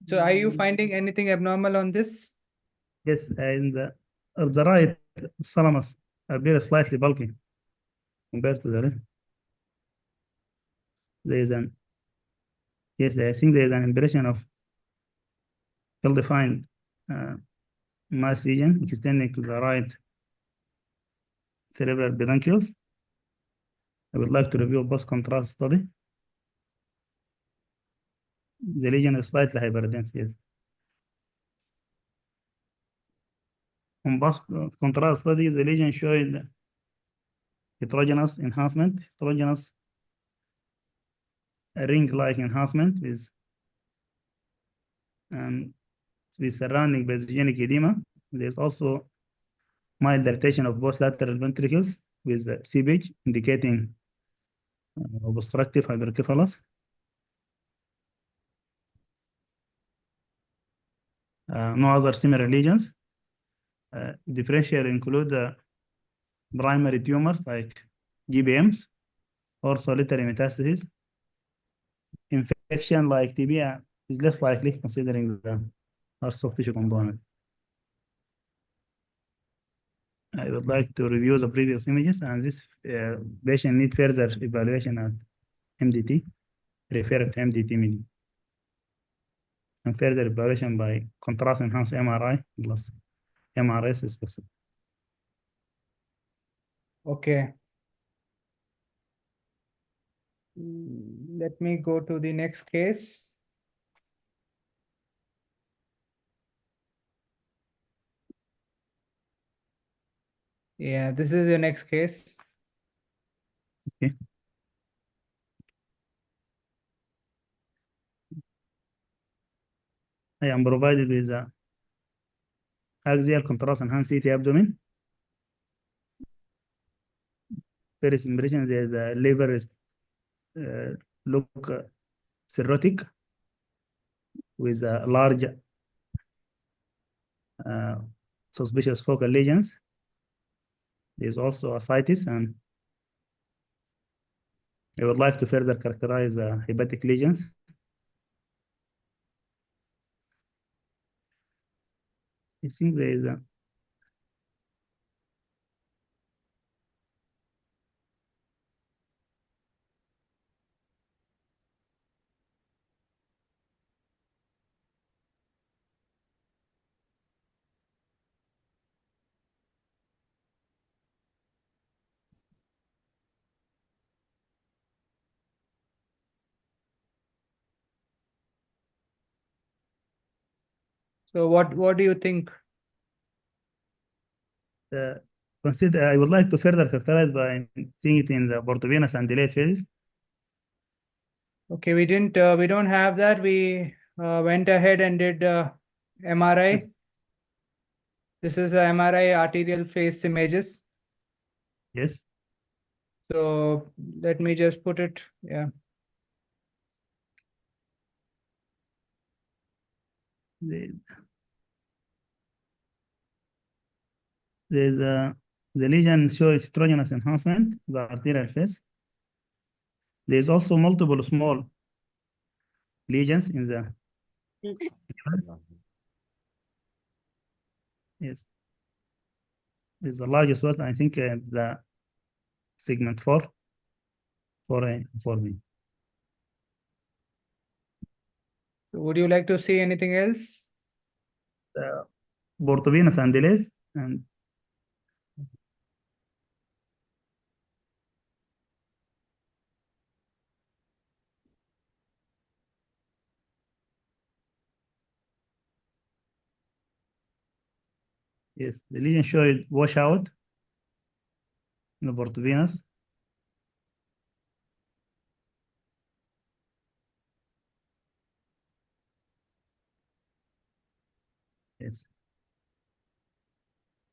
So are you finding anything abnormal on this? Yes, and the right thalamus appears slightly bulky compared to the left. There is yes, I think there is an impression of well-defined mass lesion extending to the right cerebral peduncles. I would like to review post-contrast study. The lesion is slightly hyperdense, yes. On post-contrast study, the lesion showed heterogeneous enhancement, heterogeneous ring-like enhancement with surrounding pathogenic edema. There's also mild dilatation of both lateral ventricles with seepage indicating obstructive hydrocephalus. No other similar lesions. Differential include primary tumors like GBMs or solitary metastases. Infection like TB is less likely considering the soft tissue component. I would like to review the previous images, and this patient need further evaluation at MDT, refer to MDT imaging, and further evaluation by contrast enhanced MRI plus MRS is possible. Okay. Let me go to the next case. Yeah, this is your next case. Okay. I am provided with a axial contrast enhanced CT abdomen. First impression, there is a liver is look cirrhotic with a large suspicious focal lesions. There is also ascites, and I would like to further characterize hepatic lesions. I think there is a So what do you think? consider. I would like to further characterize by seeing it in the portovenous and delayed phases. Okay, we don't have that. We went ahead and did MRI. Yes. This is a MRI arterial phase images. Yes. So let me just put it, yeah. The lesion shows heterogeneous enhancement, the arterial phase. There is also multiple small lesions in the yes. There's the largest one, I think, the segment 4 for me. So would you like to see anything else? Portovenous and delays, and yes, the lesion showed washout in the portovenous. Yes.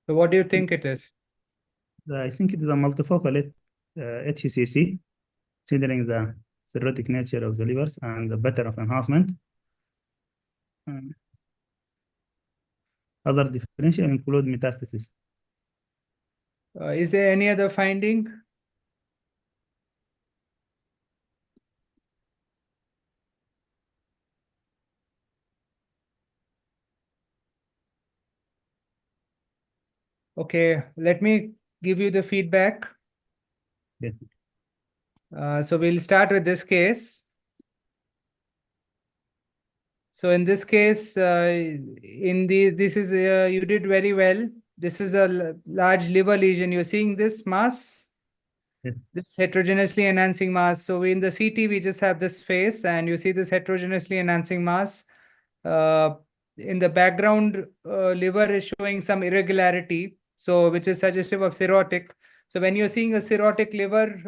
So what do you think it is? I think it is a multifocal HCC, considering the cirrhotic nature of the livers and the pattern of enhancement. Other differential include metastasis. Is there any other finding? Okay, let me give you the feedback. Yes. So we'll start with this case. So in this case, this is you did very well. This is a large liver lesion. You're seeing this mass, Yes. this heterogeneously enhancing mass. So in the CT, we just have this face, and you see this heterogeneously enhancing mass. In the background, liver is showing some irregularity, so which is suggestive of cirrhotic. So when you're seeing a cirrhotic liver,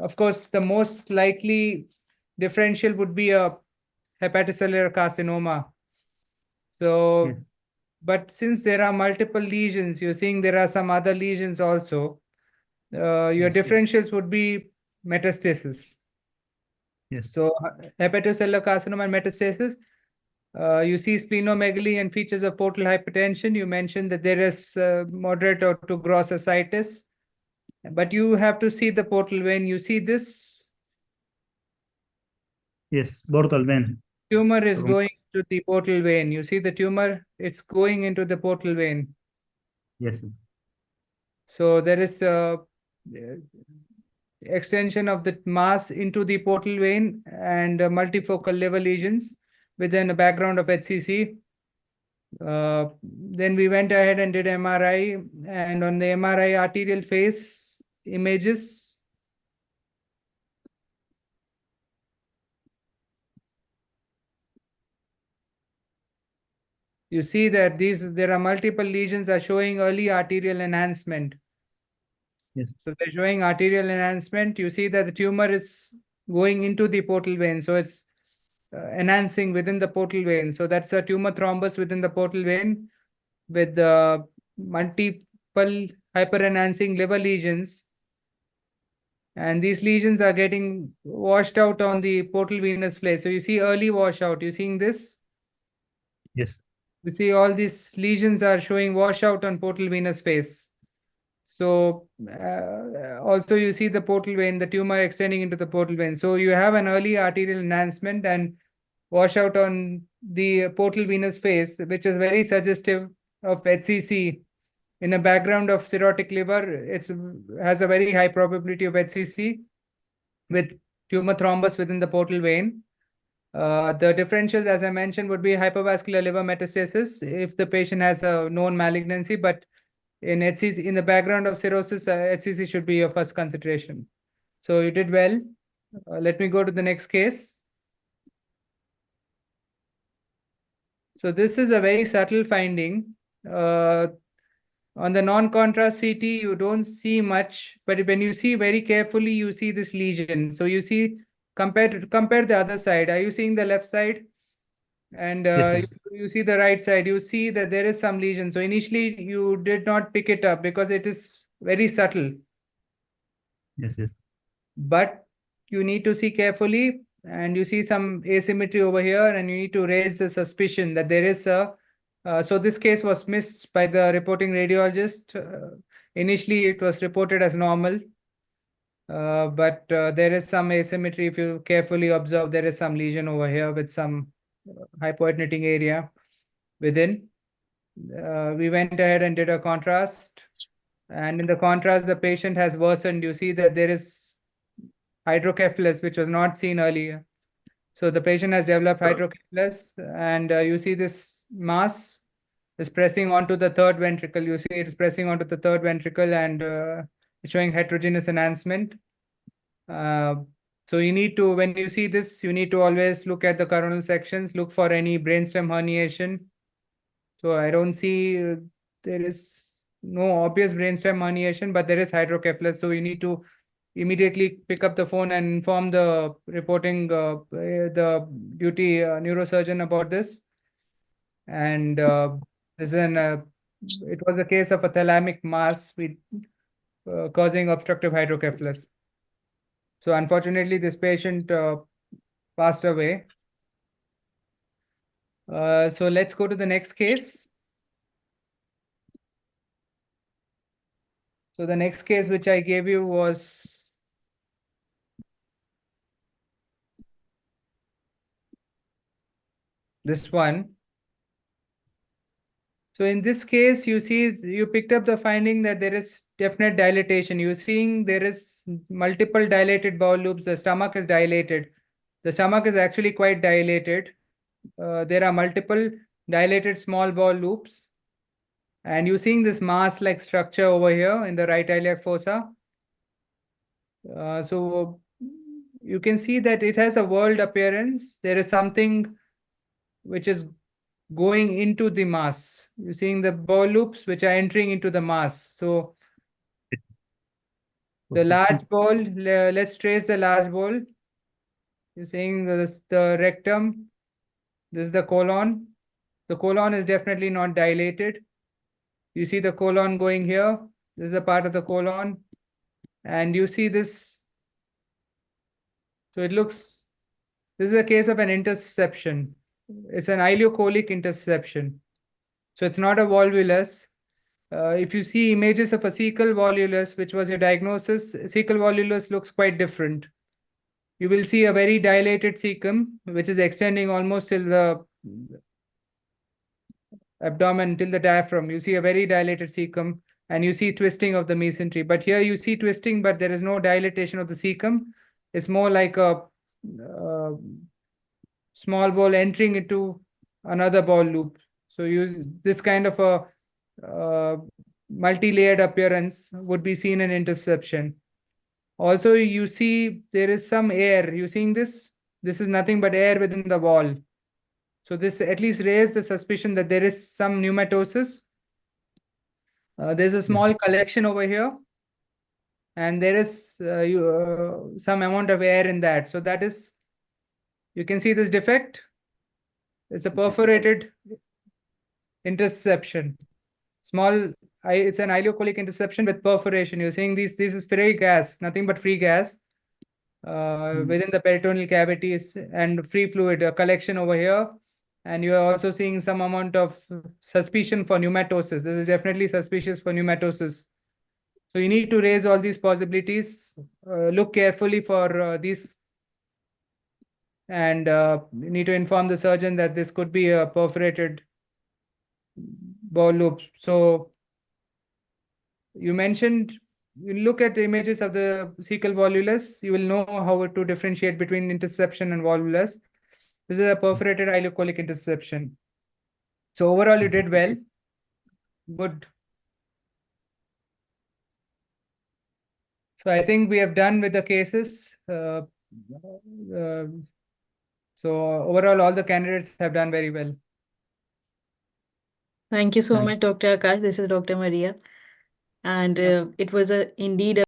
of course, the most likely differential would be a hepatocellular carcinoma. So, Yes. but since there are multiple lesions, you're seeing there are some other lesions also. Your Yes. differentials would be metastasis. Yes. So hepatocellular carcinoma and metastasis. You see splenomegaly and features of portal hypertension. You mentioned that there is moderate or to gross ascites, but you have to see the portal vein. You see this Yes, portal vein. tumor is From- going to the portal vein. You see the tumor, it's going into the portal vein. Yes. So there is extension of the mass into the portal vein and multifocal liver lesions within a background of HCC. Then we went ahead and did MRI, and on the MRI arterial phase images, you see that there are multiple lesions are showing early arterial enhancement. Yes. So they're showing arterial enhancement. You see that the tumor is going into the portal vein. So it's enhancing within the portal vein. So that's a tumor thrombus within the portal vein with multiple hyper-enhancing liver lesions. And these lesions are getting washed out on the portal venous flare. So you see early washout. You're seeing this? Yes. You see all these lesions are showing washout on portal venous face. So also you see the portal vein, the tumor extending into the portal vein. So you have an early arterial enhancement and washout on the portal venous face, which is very suggestive of HCC. In a background of cirrhotic liver, it has a very high probability of HCC with tumor thrombus within the portal vein. The differentials, as I mentioned, would be hypervascular liver metastasis if the patient has a known malignancy, but in HCC, in the background of cirrhosis, HCC should be your first consideration. So you did well. Let me go to the next case. So this is a very subtle finding. On the non-contrast CT, you don't see much, but when you see very carefully, you see this lesion. So you see, compare the other side. Are you seeing the left side? And Yes. you see the right side, you see that there is some lesion. So initially you did not pick it up because it is very subtle. Yes. But you need to see carefully, and you see some asymmetry over here, and you need to raise the suspicion that there is a so this case was missed by the reporting radiologist. Initially it was reported as normal, but there is some asymmetry. If you carefully observe, there is some lesion over here with some hypoadnating area within. We went ahead and did a contrast, and in the contrast the patient has worsened. You see that there is hydrocephalus, which was not seen earlier. So the patient has developed hydrocephalus, and you see this mass is pressing onto the third ventricle. You see it is pressing onto the third ventricle and showing heterogeneous enhancement. So you need to, when you see this, you need to always look at the coronal sections, look for any brainstem herniation. So I don't see, there is no obvious brainstem herniation, but there is hydrocephalus. So you need to immediately pick up the phone and inform the reporting, the duty neurosurgeon about this. And this is it was a case of a thalamic mass with causing obstructive hydrocephalus. So unfortunately, this patient passed away. So let's go to the next case. So the next case which I gave you was this one. So in this case, you see, you picked up the finding that there is definite dilatation. You're seeing there is multiple dilated bowel loops. The stomach is dilated. The stomach is actually quite dilated. There are multiple dilated small bowel loops. And you're seeing this mass-like structure over here in the right iliac fossa. So you can see that it has a whorled appearance. There is something which is going into the mass. You're seeing the bowel loops which are entering into the mass. So the large bowel, let's trace the large bowel. You're saying the rectum, this is the colon. The colon is definitely not dilated. You see the colon going here. This is a part of the colon. And you see this. So it looks, this is a case of an interception. It's an ileocholic interception. So it's not a volvulus. If you see images of a cecal volvulus, which was your diagnosis, cecal volvulus looks quite different. You will see a very dilated cecum, which is extending almost till the abdomen, till the diaphragm. You see a very dilated cecum, and you see twisting of the mesentery. But here you see twisting, but there is no dilatation of the cecum. It's more like a small bowel entering into another bowel loop. So this kind of a multi-layered appearance would be seen in interception. Also, you see there is some air. You seeing this? This is nothing but air within the wall. So this at least raised the suspicion that there is some pneumatosis. There's a small collection over here, and there is some amount of air in that. So that is You can see this defect. It's a perforated interception. It's an ileocolic interception with perforation. You're seeing this is free gas, nothing but free gas within the peritoneal cavities and free fluid collection over here. And you are also seeing some amount of suspicion for pneumatosis. This is definitely suspicious for pneumatosis. So you need to raise all these possibilities, look carefully for these, and you need to inform the surgeon that this could be a perforated bowel loop. So you mentioned, you look at images of the cecal volvulus, you will know how to differentiate between interception and volvulus. This is a perforated ileocolic interception. So overall, you did well. Good. So I think we have done with the cases. So overall, all the candidates have done very well. Thank you so Thank much, Dr. Akash. This is Dr. Maria. And it was indeed a